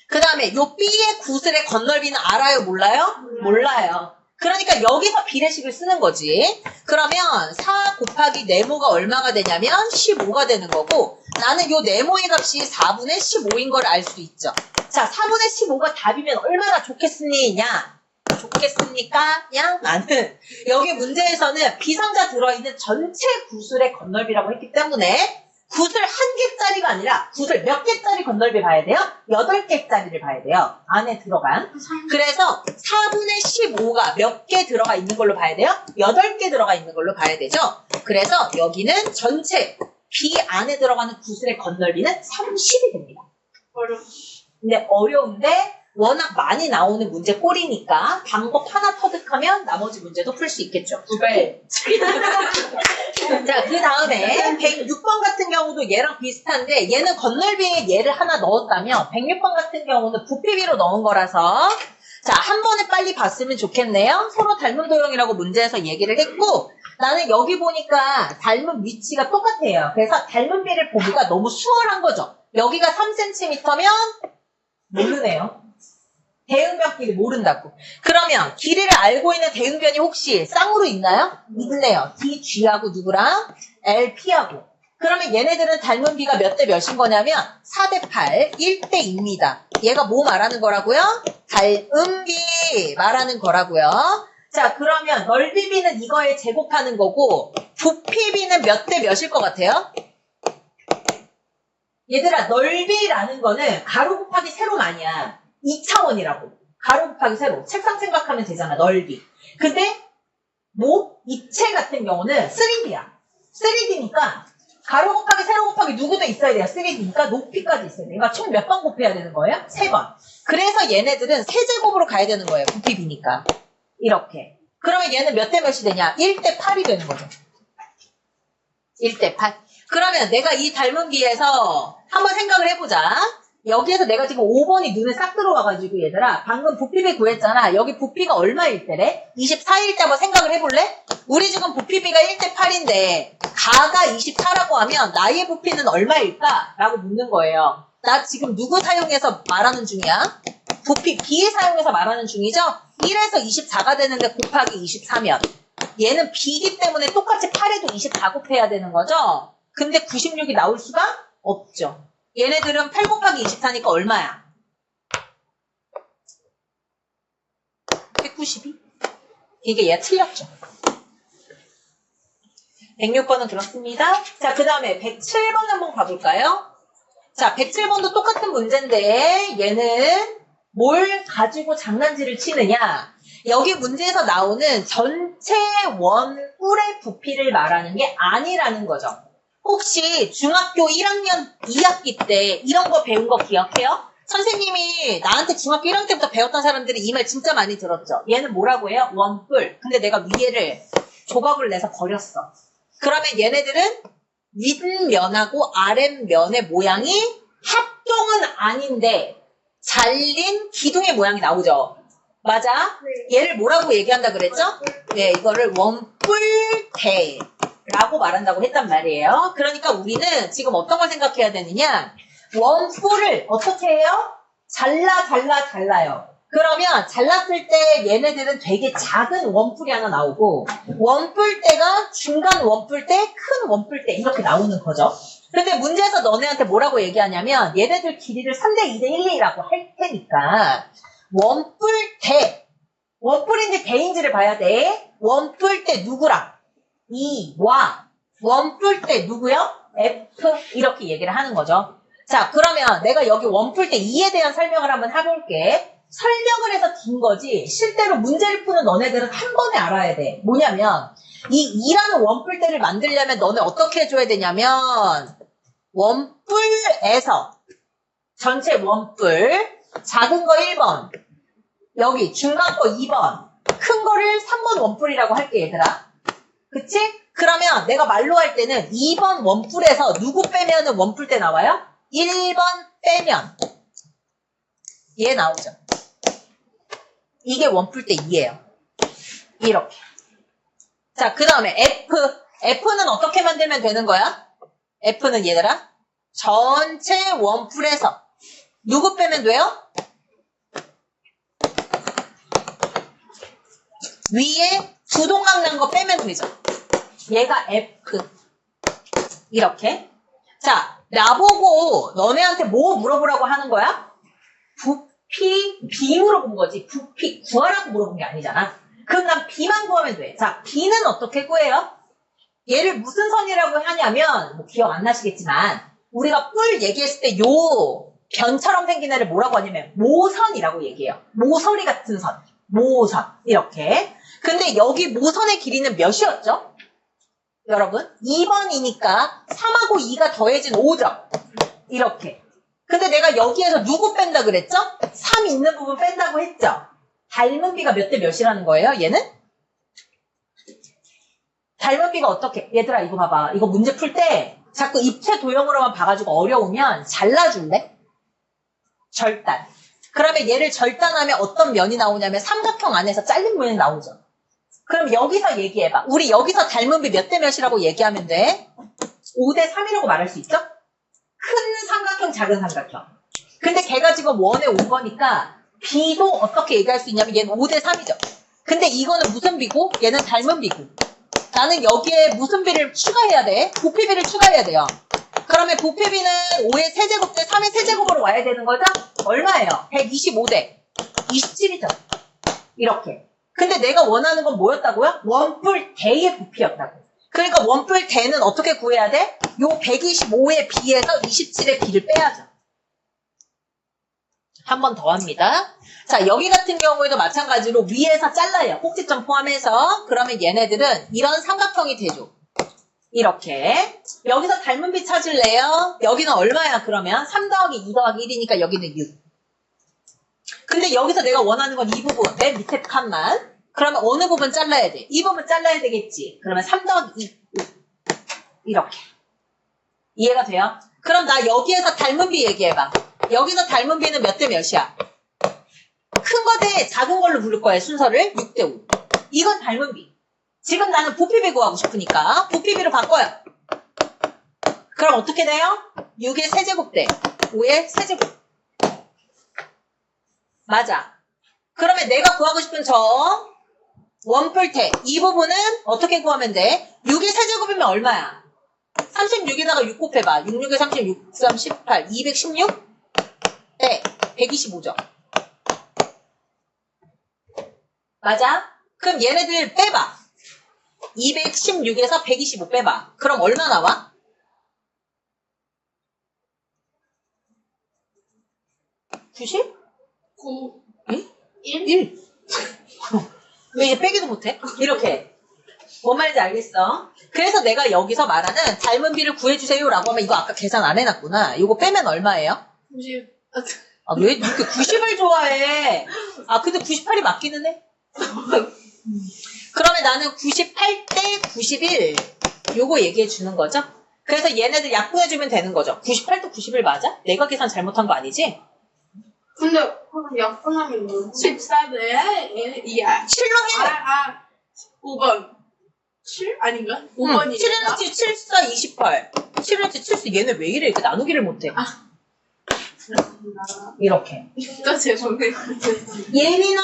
그 다음에 요 B의 구슬의 건널비는 알아요? 몰라요? 몰라요. 그러니까 여기서 비례식을 쓰는 거지. 그러면 4 곱하기 네모가 얼마가 되냐면 15가 되는 거고 나는 요 네모의 값이 4분의 15인 걸 알 수 있죠. 자, 4분의 15가 답이면 얼마나 좋겠습니까? 나는 여기 문제에서는 B상자 들어있는 전체 구슬의 건널비라고 했기 때문에 구슬 1개짜리가 아니라 구슬 몇 개짜리 건널비 봐야 돼요? 8개짜리를 봐야 돼요. 안에 들어간. 그래서 4분의 15가 몇 개 들어가 있는 걸로 봐야 돼요? 8개 들어가 있는 걸로 봐야 되죠. 그래서 여기는 전체 B 안에 들어가는 구슬의 건널비는 30이 됩니다. 근데 어려운데 워낙 많이 나오는 문제 꼴이니까 방법 하나 터득하면 나머지 문제도 풀 수 있겠죠. 2배. 자, 그 다음에 106번 같은 경우도 얘랑 비슷한데 얘는 건널비에 얘를 하나 넣었다면 106번 같은 경우는 부피비로 넣은 거라서 자, 한 번에 빨리 봤으면 좋겠네요. 서로 닮은 도형이라고 문제에서 얘기를 했고 나는 여기 보니까 닮은 위치가 똑같아요. 그래서 닮은 비를 보기가 너무 수월한 거죠. 여기가 3cm면 모르네요. 대응변끼리 모른다고. 그러면 길이를 알고 있는 대응변이 혹시 쌍으로 있나요? 있네요. DG하고 누구랑? LP하고. 그러면 얘네들은 닮은 비가 몇 대 몇인 거냐면 4대 8, 1대 2입니다. 얘가 뭐 말하는 거라고요? 닮은 비 말하는 거라고요. 자, 그러면 넓이비는 이거에 제곱하는 거고 부피비는 몇 대 몇일 것 같아요? 얘들아, 넓이라는 거는 가로 곱하기 세로가 아니야. 2차원이라고. 가로 곱하기 세로. 책상 생각하면 되잖아, 넓이. 근데 뭐? 입체 같은 경우는 3D야. 3D니까 가로 곱하기 세로 곱하기 누구도 있어야 돼요. 3D니까 높이까지 있어야 돼요. 그러니까 총 몇 번 곱해야 되는 거예요? 3번. 그래서 얘네들은 세제곱으로 가야 되는 거예요. 부피비니까. 이렇게. 그러면 얘는 몇 대 몇이 되냐? 1대 8이 되는 거죠. 1대 8. 그러면 내가 이 닮은 비에서 한번 생각을 해보자. 여기에서 내가 지금 5번이 눈에 싹 들어와가지고 얘들아 방금 부피비 구했잖아. 여기 부피가 얼마일 때래? 24일 때 한번 생각을 해볼래? 우리 지금 부피비가 1대 8인데 가가 24라고 하면 나의 부피는 얼마일까? 라고 묻는 거예요. 나 지금 누구 사용해서 말하는 중이야? 부피 B 사용해서 말하는 중이죠? 1에서 24가 되는데 곱하기 24면 얘는 B이기 때문에 똑같이 8에도 24 곱해야 되는 거죠? 근데 96이 나올 수가 없죠. 얘네들은 8 곱하기 24니까 얼마야? 192? 이게 얘 틀렸죠. 106번은 그렇습니다. 자, 그 다음에 107번 한번 가볼까요? 자, 107번도 똑같은 문제인데 얘는 뭘 가지고 장난질을 치느냐? 여기 문제에서 나오는 전체 원뿔의 부피를 말하는 게 아니라는 거죠. 혹시 중학교 1학년 2학기 때 이런 거 배운 거 기억해요? 선생님이 나한테 중학교 1학년 때부터 배웠던 사람들이 이 말 진짜 많이 들었죠. 얘는 뭐라고 해요? 원뿔. 근데 내가 위에를 조각을 내서 버렸어. 그러면 얘네들은 윗면하고 아랫면의 모양이 합동은 아닌데 잘린 기둥의 모양이 나오죠. 맞아? 얘를 뭐라고 얘기한다 그랬죠? 네, 이거를 원뿔대라고 말한다고 했단 말이에요. 그러니까 우리는 지금 어떤 걸 생각해야 되느냐? 원뿔을 어떻게 해요? 잘라요. 그러면 잘랐을 때 얘네들은 되게 작은 원뿔이 하나 나오고 원뿔대가 중간 원뿔대, 큰 원뿔대 이렇게 나오는 거죠. 근데 문제에서 너네한테 뭐라고 얘기하냐면 얘네들 길이를 3대 2대 1이라고 할 테니까 원뿔대, 원뿔인지 대인지를 봐야 돼. 원뿔대 누구랑? 2와 원뿔대 누구요? F 이렇게 얘기를 하는 거죠. 자, 그러면 내가 여기 원뿔대 2에 대한 설명을 한번 해볼게. 설명을 해서 긴 거지 실제로 문제를 푸는 너네들은 한 번에 알아야 돼. 뭐냐면 이 2라는 원뿔대를 만들려면 너네 어떻게 해줘야 되냐면 원뿔에서 전체 원뿔 작은 거 1번 여기 중간 거 2번 큰 거를 3번 원뿔이라고 할게 얘들아. 그치? 그러면 내가 말로 할 때는 2번 원뿔에서 누구 빼면은 원뿔대 나와요? 1번 빼면 얘 나오죠. 이게 원뿔대 2예요. 이렇게. 자, 그 다음에 F는 어떻게 만들면 되는 거야? F는 얘들아 전체 원뿔에서 누구 빼면 돼요? 위에 두 동강 난 거 빼면 되죠. 얘가 F. 이렇게. 자, 나보고 너네한테 뭐 물어보라고 하는 거야? 부피 B 물어본 거지. 부피 구하라고 물어본 게 아니잖아. 그럼 난 B만 구하면 돼. 자, B는 어떻게 구해요? 얘를 무슨 선이라고 하냐면 뭐 기억 안 나시겠지만 우리가 뿔 얘기했을 때 요 변처럼 생긴 애를 뭐라고 하냐면 모선이라고 얘기해요. 모서리 같은 선. 모선. 이렇게. 근데 여기 모선의 길이는 몇이었죠? 여러분 2번이니까 3하고 2가 더해진 5죠. 이렇게. 근데 내가 여기에서 누구 뺀다 그랬죠? 3 있는 부분 뺀다고 했죠? 닮은 비가 몇 대 몇이라는 거예요? 얘는? 닮은 비가 어떻게? 얘들아 이거 봐봐. 이거 문제 풀 때 자꾸 입체 도형으로만 봐가지고 어려우면 잘라줄래? 절단. 그러면 얘를 절단하면 어떤 면이 나오냐면 삼각형 안에서 잘린 면이 나오죠. 그럼 여기서 얘기해봐. 우리 여기서 닮은 비 몇 대 몇이라고 얘기하면 돼? 5대 3이라고 말할 수 있죠? 큰 삼각형, 작은 삼각형. 근데 걔가 지금 원에 온 거니까 B도 어떻게 얘기할 수 있냐면 얘는 5대 3이죠. 근데 이거는 무슨 비고? 얘는 닮은 비고. 나는 여기에 무슨 비를 추가해야 돼? 부피 비를 추가해야 돼요. 그러면 부피 비는 5의 세제곱 대 3의 세제곱으로 와야 되는 거죠? 얼마예요? 125대 27이죠. 이렇게. 근데 내가 원하는 건 뭐였다고요? 원뿔 대의 부피였다고. 그러니까 원뿔 대는 어떻게 구해야 돼? 요 125에 비해서 27의 비를 빼야죠. 한 번 더 합니다. 자, 여기 같은 경우에도 마찬가지로 위에서 잘라요. 꼭지점 포함해서. 그러면 얘네들은 이런 삼각형이 되죠. 이렇게. 여기서 닮은 비 찾을래요? 여기는 얼마야 그러면? 3 더하기 2 더하기 1이니까 여기는 6. 근데 여기서 내가 원하는 건 이 부분, 맨 밑에 칸만. 그러면 어느 부분 잘라야 돼? 이 부분 잘라야 되겠지. 그러면 3 더하기 2. 이렇게. 이해가 돼요? 그럼 나 여기에서 닮은 비 얘기해봐. 여기서 닮은 비는 몇 대 몇이야? 큰 거 대 작은 걸로 부를 거야, 순서를. 6대 5. 이건 닮은 비. 지금 나는 부피비 구하고 싶으니까 부피비로 바꿔요. 그럼 어떻게 돼요? 6의 세제곱 대 5의 세제곱. 맞아. 그러면 내가 구하고 싶은 저 원뿔테 이 부분은 어떻게 구하면 돼? 6의 세제곱이면 얼마야? 36에다가 6 곱해봐. 6, 6에 36, 3, 18, 216? 네, 125죠. 맞아? 그럼 얘네들 빼봐. 216에서 125 빼봐. 그럼 얼마 나와? 90? 9, 응? 1? 1. 왜 얘 빼기도 못해? 이렇게. 뭔 말인지 알겠어? 그래서 내가 여기서 말하는 닮은 비를 구해주세요 라고 하면 이거 아까 계산 안 해놨구나. 이거 빼면 얼마예요? 90. 아, 왜 이렇게 90을 좋아해? 아, 근데 98이 맞기는 해? 그러면 나는 98 대 91 요거 얘기해 주는 거죠? 그래서 얘네들 약분해주면 되는 거죠. 98 도 91 맞아? 내가 계산 잘못한 거 아니지? 근데 그럼 약분하면 뭐? 14대 2야. 7로 해! 5번. 7? 아닌가? 5번이 7은 7, 4, 28. 7은 7, 4. 얘네 왜 이래? 이렇게 나누기를 못해. 이렇게. 또 제목에 예린아!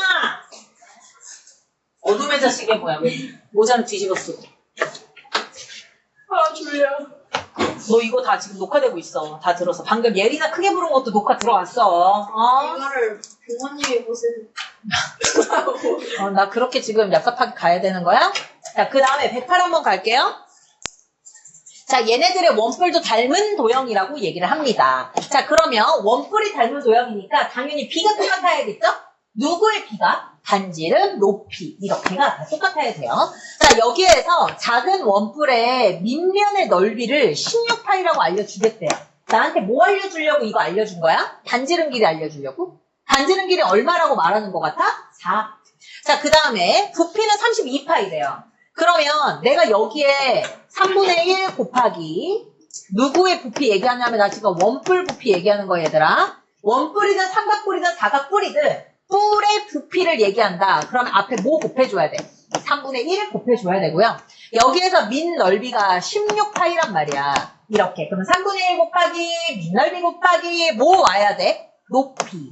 어둠의 자식이 뭐야? 왜 모자를 뒤집었어? 아 졸려. 너 이거 다 지금 녹화되고 있어. 다 들었어. 방금 예린아 크게 부른 것도 녹화 들어왔어. 어? 이거를 부모님이 보세요. 나 그렇게 지금 얍삽하게 가야 되는 거야? 자, 그 다음에 108 한번 갈게요. 자, 얘네들의 원뿔도 닮은 도형이라고 얘기를 합니다. 자, 그러면 원뿔이 닮은 도형이니까 당연히 비가 똑같아야겠죠? 누구의 비가? 반지름, 높이 이렇게가 다 똑같아야 돼요. 자, 여기에서 작은 원뿔의 밑면의 넓이를 16파이라고 알려주겠대요. 나한테 뭐 알려주려고 이거 알려준 거야? 반지름 길이 알려주려고? 반지름 길이 얼마라고 말하는 것 같아? 4. 자, 그 다음에 부피는 32파이래요. 그러면 내가 여기에 3분의 1 곱하기 누구의 부피 얘기하냐면 나 지금 원뿔 부피 얘기하는 거 얘들아. 원뿔이든 삼각뿔이든 사각뿔이든 뿔의 부피를 얘기한다. 그러면 앞에 뭐 곱해줘야 돼? 3분의 1 곱해줘야 되고요. 여기에서 밑 넓이가 16파이란 말이야. 이렇게. 그러면 3분의 1 곱하기 밑 넓이 곱하기 뭐 와야 돼? 높이.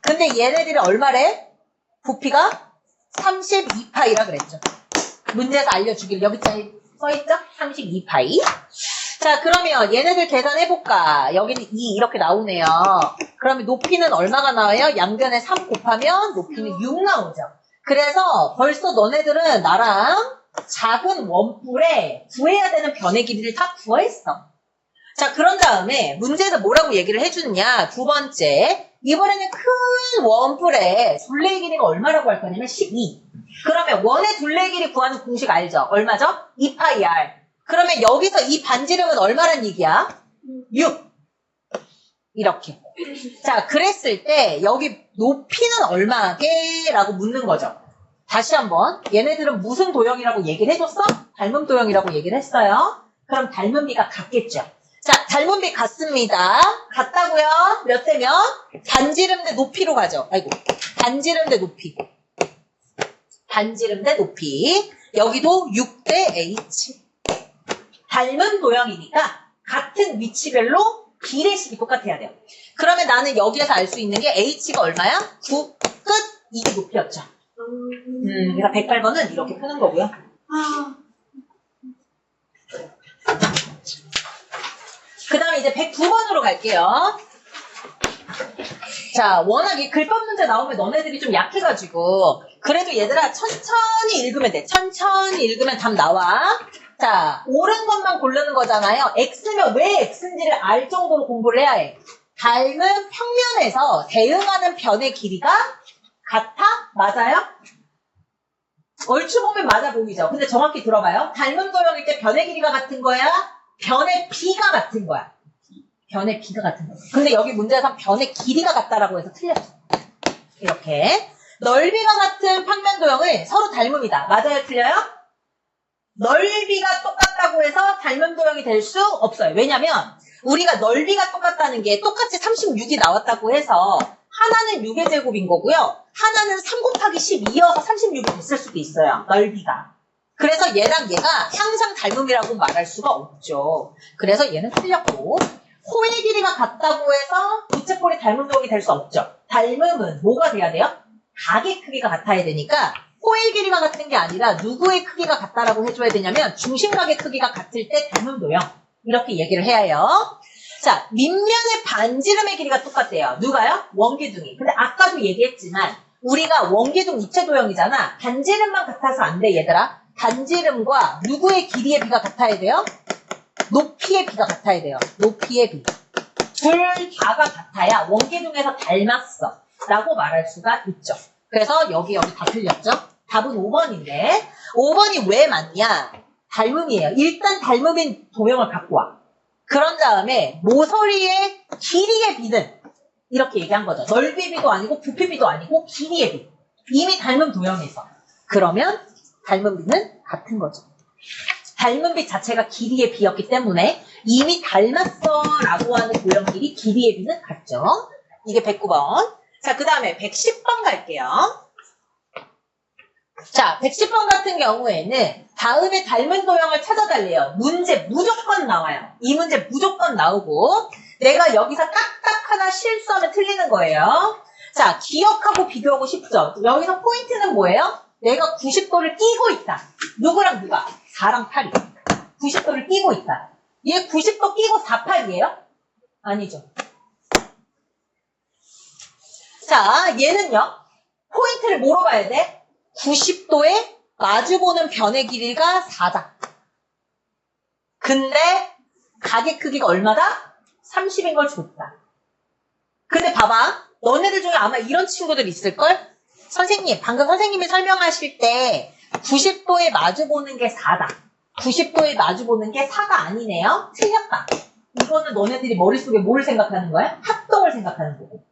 근데 얘네들이 얼마래? 부피가 32파이라 그랬죠. 문제에서 알려주길 여기까지 써있죠? 32파이. 자, 그러면 얘네들 계산해볼까? 여기는 2 이렇게 나오네요. 그러면 높이는 얼마가 나와요? 양변에 3 곱하면 높이는 6 나오죠. 그래서 벌써 너네들은 나랑 작은 원뿔에 구해야 되는 변의 길이를 다 구했어. 자, 그런 다음에 문제에서 뭐라고 얘기를 해주느냐? 두 번째, 이번에는 큰 원뿔의 둘레 길이가 얼마라고 할 거냐면 12. 그러면 원의 둘레 길이 구하는 공식 알죠? 얼마죠? 2파이r. 그러면 여기서 이 반지름은 얼마란 얘기야? 6. 이렇게. 자, 그랬을 때 여기 높이는 얼마게? 라고 묻는 거죠. 다시 한번 얘네들은 무슨 도형이라고 얘기를 해줬어? 닮은 도형이라고 얘기를 했어요. 그럼 닮은 비가 같겠죠. 자, 닮은 비 같습니다. 같다고요? 몇 대 몇? 반지름 대 높이로 가죠. 아이고, 반지름 대 높이. 반지름 대 높이. 여기도 6대 H. 닮은 도형이니까 같은 위치별로 비례식이 똑같아야 돼요. 그러면 나는 여기에서 알 수 있는 게 H가 얼마야? 9, 끝, 이게 높이였죠. 그래서 108번은 이렇게 푸는 거고요. 그 다음에 이제 109번으로 갈게요. 자, 워낙 이 글법 문제 나오면 너네들이 좀 약해가지고 그래도 얘들아 천천히 읽으면 돼. 천천히 읽으면 답 나와. 자, 옳은 것만 고르는 거잖아요. X면 왜 X인지를 알 정도로 공부를 해야 해. 닮은 평면에서 대응하는 변의 길이가 같아? 맞아요? 얼추 보면 맞아 보이죠? 근데 정확히 들어봐요. 닮은 도형일 때 변의 길이가 같은 거야? 변의 비가 같은 거야. 변의 비가 같은 거야. 근데 여기 문제에서 변의 길이가 같다라고 해서 틀렸어. 이렇게. 넓이가 같은 평면 도형은 서로 닮음이다. 맞아요? 틀려요? 넓이가 똑같다고 해서 닮은 도형이 될 수 없어요. 왜냐면 우리가 넓이가 똑같다는 게 똑같이 36이 나왔다고 해서 하나는 6의 제곱인 거고요. 하나는 3 곱하기 12여서 36이 됐을 수도 있어요. 넓이가. 그래서 얘랑 얘가 항상 닮음이라고 말할 수가 없죠. 그래서 얘는 틀렸고. 코의 길이가 같다고 해서 부채꼴이 닮은 도형이 될 수 없죠. 닮음은 뭐가 돼야 돼요? 각의 크기가 같아야 되니까 코의 길이가 같은 게 아니라 누구의 크기가 같다라고 해줘야 되냐면 중심각의 크기가 같을 때 닮은 도형. 이렇게 얘기를 해야 해요. 자, 밑면의 반지름의 길이가 똑같대요. 누가요? 원기둥이. 근데 아까도 얘기했지만 우리가 원기둥 입체 도형이잖아. 반지름만 같아서 안 돼, 얘들아. 반지름과 누구의 길이의 비가 같아야 돼요? 높이의 비가 같아야 돼요. 높이의 비. 둘 다가 같아야 원기둥에서 닮았어 라고 말할 수가 있죠. 그래서 여기 다 틀렸죠? 답은 5번인데 5번이 왜 맞냐? 닮음이에요. 일단 닮음인 도형을 갖고 와. 그런 다음에 모서리의 길이의 비는 이렇게 얘기한 거죠. 넓이의 비도 아니고 부피의 비도 아니고 길이의 비. 이미 닮은 도형에서. 그러면 닮은 비는 같은 거죠. 닮은 비 자체가 길이의 비였기 때문에 이미 닮았어 라고 하는 도형 길이 길이의 비는 같죠. 이게 109번. 자, 그 다음에 110번 갈게요. 자, 110번 같은 경우에는 다음에 닮은 도형을 찾아달래요. 문제 무조건 나와요. 이 문제 무조건 나오고 내가 여기서 딱딱 하나 실수하면 틀리는 거예요. 자, 기억하고 비교하고 싶죠? 여기서 포인트는 뭐예요? 내가 90도를 끼고 있다. 누구랑 누가? 4랑 8이. 90도를 끼고 있다. 얘 90도 끼고 4, 8이에요? 아니죠. 자, 얘는요. 포인트를 뭐로 봐야 돼? 90도에 마주보는 변의 길이가 4다. 근데 각의 크기가 얼마다? 30인 걸 줬다. 근데 봐봐. 너네들 중에 아마 이런 친구들 있을걸? 선생님, 방금 선생님이 설명하실 때 90도에 마주보는 게 4다. 90도에 마주보는 게 4가 아니네요. 틀렸다. 이거는 너네들이 머릿속에 뭘 생각하는 거야? 합동을 생각하는 거고.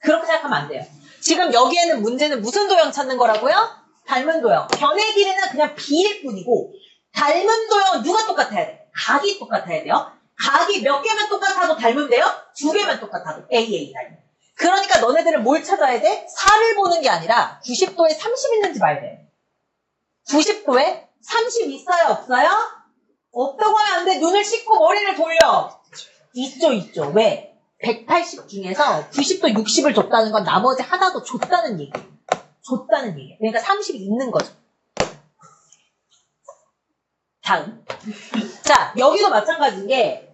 그렇게 생각하면 안 돼요. 지금 여기에는 문제는 무슨 도형 찾는 거라고요? 닮은 도형. 변의 길이는 그냥 비일 뿐이고 닮은 도형은 누가 똑같아야 돼? 각이 똑같아야 돼요. 각이 몇 개면 똑같아도 닮으면 돼요? 2개면 똑같아도 AA 닮음. 그러니까 너네들은 뭘 찾아야 돼? 4를 보는 게 아니라 90도에 30 있는지 봐야 돼. 90도에 30 있어요? 없어요? 없다고 하면 안 돼. 눈을 씻고 머리를 돌려. 있죠, 있죠. 왜? 180 중에서 90도 60을 줬다는 건 나머지 하나도 줬다는 얘기. 줬다는 얘기. 그러니까 30이 있는 거죠. 다음. 자, 여기도 마찬가지인 게,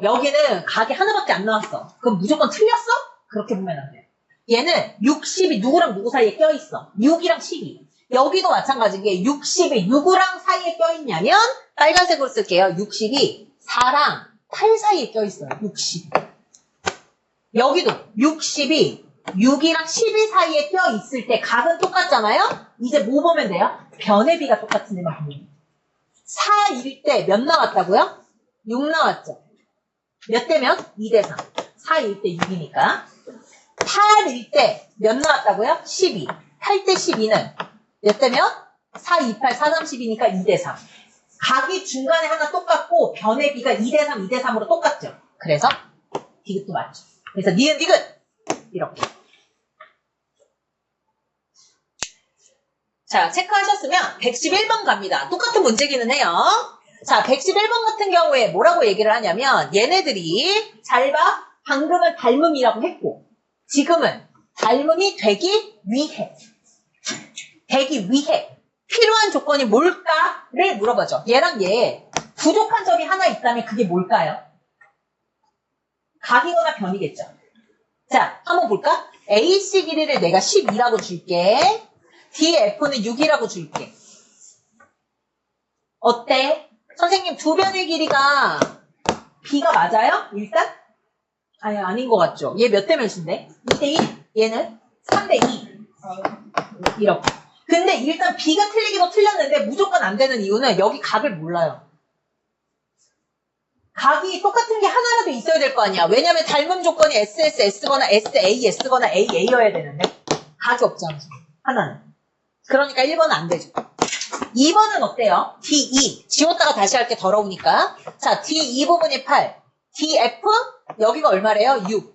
여기는 각이 하나밖에 안 나왔어. 그럼 무조건 틀렸어? 그렇게 보면 안 돼. 얘는 60이 누구랑 누구 사이에 껴있어. 6이랑 12. 여기도 마찬가지인 게 60이 누구랑 사이에 껴있냐면, 빨간색으로 쓸게요. 60이 4랑 8 사이에 껴있어요. 60. 여기도 60이 6이랑 12 사이에 껴있을 때 각은 똑같잖아요? 이제 뭐 보면 돼요? 변의 비가 똑같은 데만 보면 돼요. 4일 때 몇 나왔다고요? 6 나왔죠. 몇 대면? 2대 3. 4일 때 6이니까. 8일 때 몇 나왔다고요? 12. 8 대 12는 몇 대면? 4, 2, 8, 4, 3, 12니까 2대 3. 각이 중간에 하나 똑같고 변의 비가 2대 3, 2대 3으로 똑같죠. 그래서 디귿도 맞죠. 그래서 니은 디귿 이렇게. 자, 체크하셨으면 111번 갑니다. 똑같은 문제기는 해요. 자, 111번 같은 경우에 뭐라고 얘기를 하냐면 얘네들이 잘 봐. 방금은 닮음이라고 했고 지금은 닮음이 되기 위해 필요한 조건이 뭘까를 물어보죠. 얘랑 얘 부족한 점이 하나 있다면 그게 뭘까요? 각이거나 변이겠죠. 자, 한번 볼까? AC 길이를 내가 12라고 줄게. DF는 6이라고 줄게. 어때? 선생님 두 변의 길이가 B가 맞아요? 일단? 아닌 것 같죠? 얘 몇 대 몇인데? 2대1? 얘는 3대2. 이렇게. 근데 일단 B가 틀리기도 틀렸는데 무조건 안 되는 이유는 여기 각을 몰라요. 각이 똑같은 게 하나라도 있어야 될 거 아니야. 왜냐면 닮은 조건이 SS, S거나 SA, S거나 AA여야 되는데 각이 없잖아. 하나는. 그러니까 1번은 안 되죠. 2번은 어때요? D2. 지웠다가 다시 할게 더러우니까. 자, D2 부분이 8. DF 여기가 얼마래요? 6.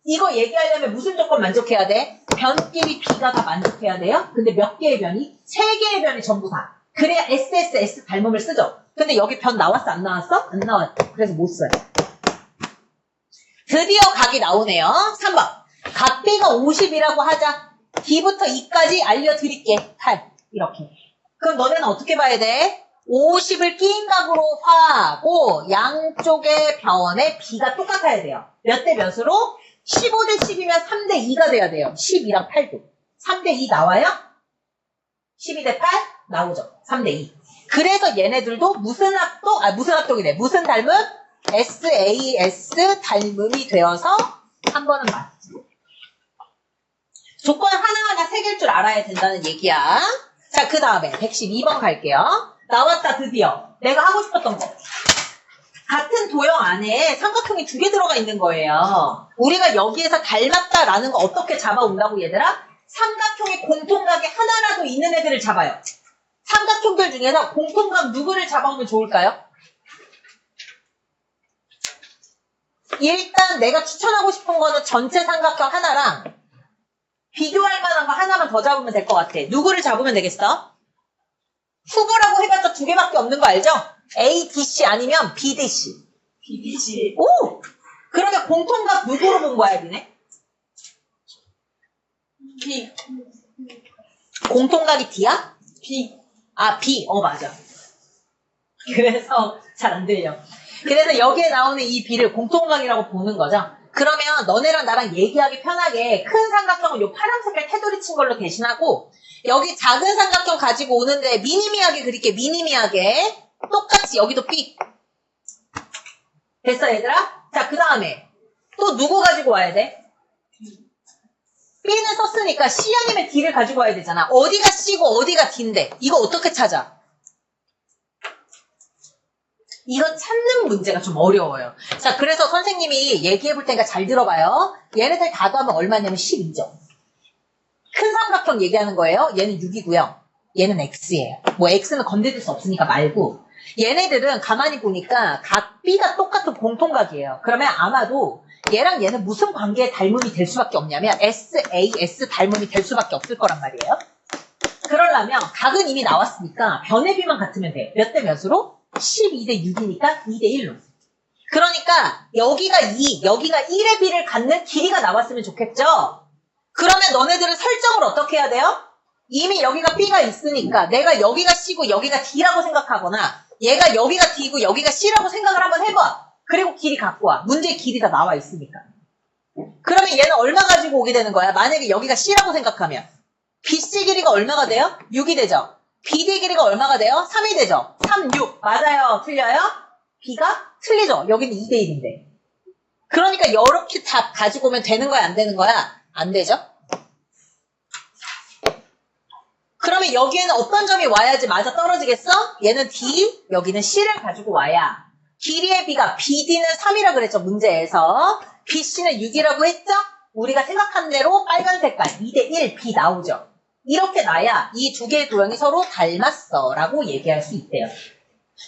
이거 얘기하려면 무슨 조건 만족해야 돼? 변끼리 B가 다 만족해야 돼요. 근데 몇 개의 변이? 3개의 변이 전부 다. 그래야 SS, S 닮음을 쓰죠. 근데 여기 변 나왔어? 안 나왔어? 안 나왔죠. 그래서 못 써요. 드디어 각이 나오네요. 3번. 각 B가 50이라고 하자. D부터 E까지 알려드릴게. 8. 이렇게. 그럼 너네는 어떻게 봐야 돼? 50을 끼인 각으로 하고 양쪽의 변에 B가 똑같아야 돼요. 몇 대 몇으로? 15대 10이면 3대 2가 돼야 돼요. 12랑 8도. 3대 2 나와요? 12대 8? 나오죠. 3대 2. 그래서 얘네들도 무슨 합동이래. 무슨 닮음? SAS 닮음이 되어서 한 번은 맞지. 조건 하나하나 새길 줄 알아야 된다는 얘기야. 자, 그 다음에 112번 갈게요. 나왔다, 드디어. 내가 하고 싶었던 거. 같은 도형 안에 삼각형이 2개 들어가 있는 거예요. 우리가 여기에서 닮았다라는 거 어떻게 잡아온다고, 얘들아? 삼각형의 공통각이 하나라도 있는 애들을 잡아요. 삼각형들 중에서 공통각 누구를 잡아오면 좋을까요? 일단 내가 추천하고 싶은 거는 전체 삼각형 하나랑 비교할 만한 거 하나만 더 잡으면 될 것 같아. 누구를 잡으면 되겠어? 후보라고 해봤자 2개밖에 없는 거 알죠? A, D, C 아니면 B, D, C. BDC. 오! 그러면 공통각 누구로 본 거야, 니네? B. 공통각이 D야? B. 아, B. 맞아. 그래서 잘 안 들려. 그래서 여기에 나오는 이 B를 공통각이라고 보는 거죠. 그러면 너네랑 나랑 얘기하기 편하게 큰 삼각형은 요 파란 색깔 테두리 친 걸로 대신하고 여기 작은 삼각형 가지고 오는데 미니미하게 그릴게. 미니미하게. 똑같이 여기도 B. 됐어, 얘들아? 자, 그 다음에 또 누구 가지고 와야 돼? B는 썼으니까 C 아니면 D를 가지고 와야 되잖아. 어디가 C고 어디가 D인데 이거 어떻게 찾아? 이거 찾는 문제가 좀 어려워요. 자, 그래서 선생님이 얘기해 볼 테니까 잘 들어봐요. 얘네들 다 더하면 얼마냐면 12죠. 큰 삼각형 얘기하는 거예요. 얘는 6이고요. 얘는 X예요. 뭐 X는 건드릴 수 없으니까 말고. 얘네들은 가만히 보니까 각 B가 똑같은 공통각이에요. 그러면 아마도 얘랑 얘는 무슨 관계의 닮음이 될 수밖에 없냐면 SAS 닮음이 될 수밖에 없을 거란 말이에요. 그러려면 각은 이미 나왔으니까 변의 비만 같으면 돼. 몇 대 몇으로? 12대 6이니까 2대 1로. 그러니까 여기가 2, 여기가 1의 비를 갖는 길이가 나왔으면 좋겠죠? 그러면 너네들은 설정을 어떻게 해야 돼요? 이미 여기가 B가 있으니까 내가 여기가 C고 여기가 D라고 생각하거나 얘가 여기가 D고 여기가 C라고 생각을 한번 해봐. 그리고 길이 갖고 와. 문제의 길이 다 나와 있으니까. 그러면 얘는 얼마 가지고 오게 되는 거야? 만약에 여기가 C라고 생각하면 BC 길이가 얼마가 돼요? 6이 되죠. BD 길이가 얼마가 돼요? 3이 되죠. 3, 6. 맞아요? 틀려요? B가 틀리죠. 여기는 2대 1인데. 그러니까 이렇게 답 가지고 오면 되는 거야? 안 되는 거야? 안 되죠? 그러면 여기에는 어떤 점이 와야지 맞아 떨어지겠어? 얘는 D, 여기는 C를 가지고 와야 길이의 B가 BD는 3이라고 그랬죠, 문제에서. BC는 6이라고 했죠? 우리가 생각한 대로 빨간 색깔 2대 1 B 나오죠. 이렇게 나야 이 두 개의 도형이 서로 닮았어 라고 얘기할 수 있대요.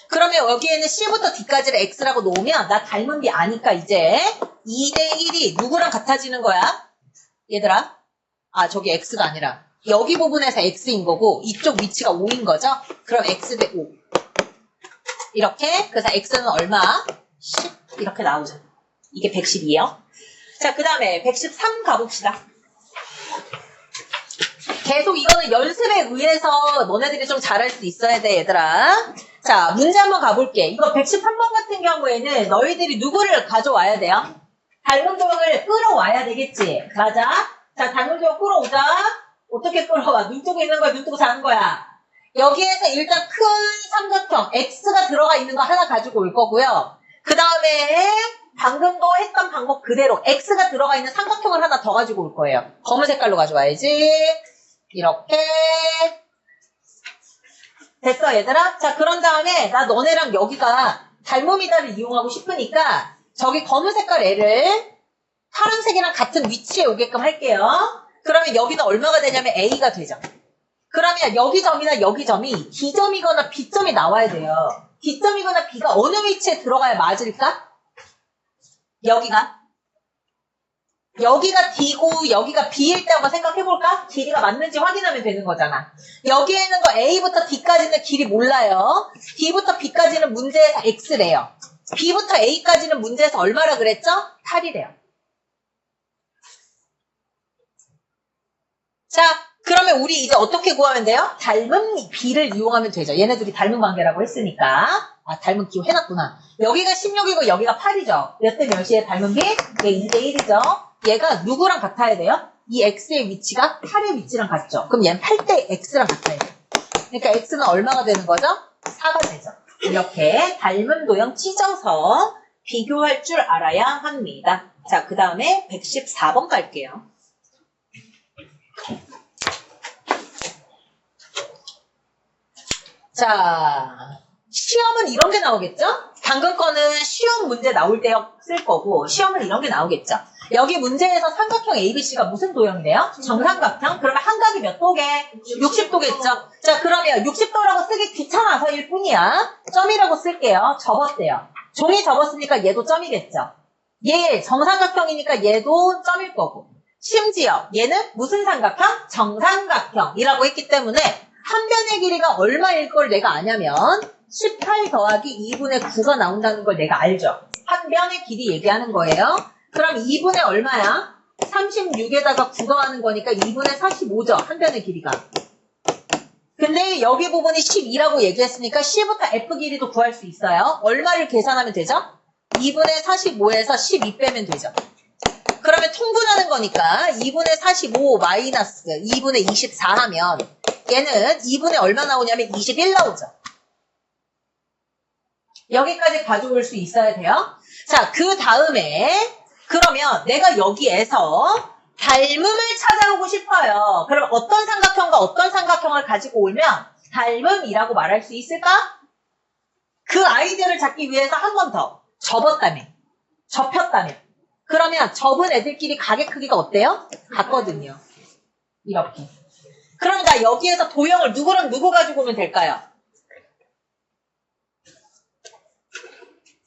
그러면 여기에는 C부터 D까지를 X라고 놓으면 나 닮은 B 아니까 이제 2대 1이 누구랑 같아지는 거야? 얘들아, 저기 X가 아니라 여기 부분에서 X인 거고 이쪽 위치가 5인 거죠? 그럼 X 대 5 이렇게. 그래서 X는 얼마? 10 이렇게 나오죠. 이게 112예요. 자, 그 다음에 113 가봅시다. 계속 이거는 연습에 의해서 너네들이 좀 잘할 수 있어야 돼, 얘들아. 자, 문제 한번 가볼게. 이거 113번 같은 경우에는 너희들이 누구를 가져와야 돼요? 닮은 도형을 끌어와야 되겠지. 맞아. 자, 닮은 도형 끌어오자. 어떻게 끌어와? 눈 뜨고 있는 거야? 눈 뜨고 자는 거야? 여기에서 일단 큰 삼각형 X가 들어가 있는 거 하나 가지고 올 거고요. 그 다음에 방금도 했던 방법 그대로 X가 들어가 있는 삼각형을 하나 더 가지고 올 거예요. 검은 색깔로 가져와야지. 이렇게. 됐어, 얘들아? 자, 그런 다음에 나 너네랑 여기가 닮음이다를 이용하고 싶으니까 저기 검은 색깔 애를 파란색이랑 같은 위치에 오게끔 할게요. 그러면 여기는 얼마가 되냐면 A가 되죠. 그러면 여기 점이나 여기 점이 D점이거나 B점이 나와야 돼요. D점이거나 B가 어느 위치에 들어가야 맞을까? 여기가 D고 여기가 B일 때 한번 생각해볼까? 길이가 맞는지 확인하면 되는 거잖아. 여기에 있는 거 A부터 D까지는 길이 몰라요. D부터 B까지는 문제에서 X래요. B부터 A까지는 문제에서 얼마라 그랬죠? 8이래요. 자, 그러면 우리 이제 어떻게 구하면 돼요? 닮은 B를 이용하면 되죠. 얘네들이 닮은 관계라고 했으니까. 아, 닮은 기호 해놨구나. 여기가 16이고 여기가 8이죠. 몇 대 몇이에 닮은 B? 얘 2대 1이죠. 얘가 누구랑 같아야 돼요? 이 X의 위치가 8의 위치랑 같죠. 그럼 얘는 8대 X랑 같아야 돼요. 그러니까 X는 얼마가 되는 거죠? 4가 되죠. 이렇게 닮은 도형 찢어서 비교할 줄 알아야 합니다. 자, 그 다음에 114번 갈게요. 자, 시험은 이런 게 나오겠죠? 방금 거는 시험 문제 나올 때 쓸 거고 시험은 이런 게 나오겠죠? 여기 문제에서 삼각형 ABC가 무슨 도형이래요? 정삼각형? 그러면 한각이 몇 도게? 60도겠죠? 자, 그러면 60도라고 쓰기 귀찮아서일 뿐이야. 점이라고 쓸게요. 접었대요. 종이 접었으니까 얘도 점이겠죠? 얘 정삼각형이니까 얘도 점일 거고 심지어 얘는 무슨 삼각형? 정삼각형이라고 했기 때문에 한 변의 길이가 얼마일 걸 내가 아냐면 18 더하기 2분의 9가 나온다는 걸 내가 알죠? 한 변의 길이 얘기하는 거예요. 그럼 2분의 얼마야? 36에다가 9 더하는 거니까 2분의 45죠. 한 변의 길이가. 근데 여기 부분이 12라고 얘기했으니까 C부터 F 길이도 구할 수 있어요. 얼마를 계산하면 되죠? 2분의 45에서 12 빼면 되죠. 그러면 통분하는 거니까 2분의 45 마이너스 2분의 24 하면 얘는 2분의 얼마 나오냐면 21 나오죠. 여기까지 가져올 수 있어야 돼요. 자, 그 다음에 그러면 내가 여기에서 닮음을 찾아오고 싶어요. 그럼 어떤 삼각형과 어떤 삼각형을 가지고 오면 닮음이라고 말할 수 있을까? 그 아이디어를 찾기 위해서 한 번 더 접었다며, 접혔다며. 그러면 접은 애들끼리 가게 크기가 어때요? 같거든요. 이렇게. 그러니까 여기에서 도형을 누구랑 누구 가지고 오면 될까요?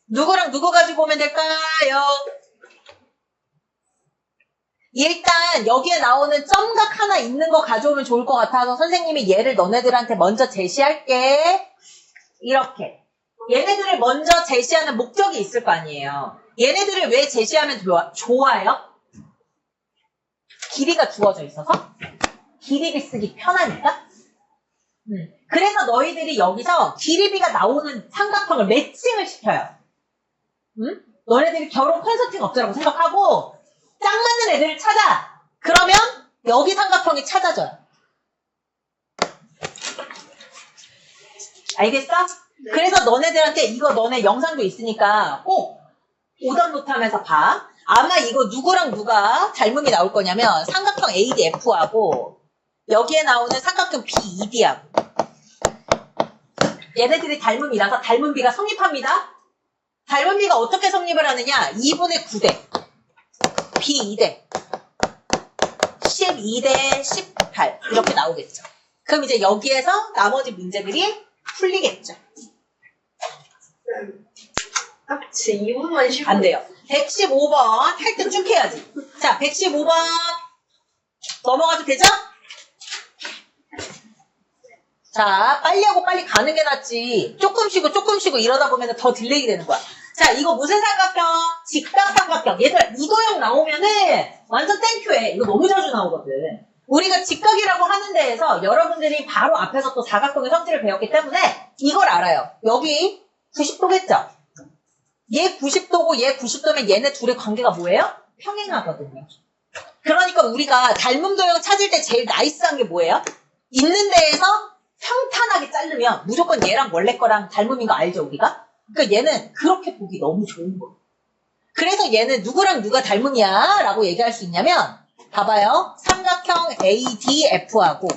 누구랑 누구 가지고 오면 될까요? 일단 여기에 나오는 점각 하나 있는 거 가져오면 좋을 것 같아서 선생님이 얘를 너네들한테 먼저 제시할게. 이렇게. 얘네들을 먼저 제시하는 목적이 있을 거 아니에요. 얘네들을 왜 제시하면 좋아요? 길이가 주어져 있어서? 길이를 쓰기 편하니까? 그래서 너희들이 여기서 길이비가 나오는 삼각형을 매칭을 시켜요. 너네들이 결혼 콘서팅 업자라고 생각하고 짝 맞는 애들을 찾아. 그러면 여기 삼각형이 찾아져요. 알겠어? 네. 그래서 너네들한테 이거 너네 영상도 있으니까 꼭 오답노트 하면서 봐. 아마 이거 누구랑 누가 닮음이 나올 거냐면 삼각형 ADF하고 여기에 나오는 삼각형 BED하고 얘네들이 닮음이라서 닮음비가 성립합니다. 닮음비가 어떻게 성립을 하느냐? 2분의 9대 B2대 12대 18 이렇게 나오겠죠. 그럼 이제 여기에서 나머지 문제들이 풀리겠죠. 딱 제 2분만 쉬고 안 돼요. 115번 할 때 쭉 해야지. 자, 115번 넘어가도 되죠? 자, 빨리 하고 빨리 가는 게 낫지. 조금 쉬고 이러다 보면 더 딜레이 되는 거야. 자, 이거 무슨 삼각형? 직각 삼각형. 얘들아, 이 도형 나오면은 완전 땡큐해. 이거 너무 자주 나오거든. 우리가 직각이라고 하는 데에서 여러분들이 바로 앞에서 또 사각형의 성질을 배웠기 때문에 이걸 알아요. 여기 90도겠죠? 얘 90도고 얘 90도면 얘네 둘의 관계가 뭐예요? 평행하거든요. 그러니까 우리가 닮은 도형 찾을 때 제일 나이스한 게 뭐예요? 있는 데에서 평탄하게 자르면 무조건 얘랑 원래 거랑 닮음인 거 알죠, 우리가? 그러니까 얘는 그렇게 보기 너무 좋은 거예요. 그래서 얘는 누구랑 누가 닮음이야 라고 얘기할 수 있냐면 봐봐요. 삼각형 ADF하고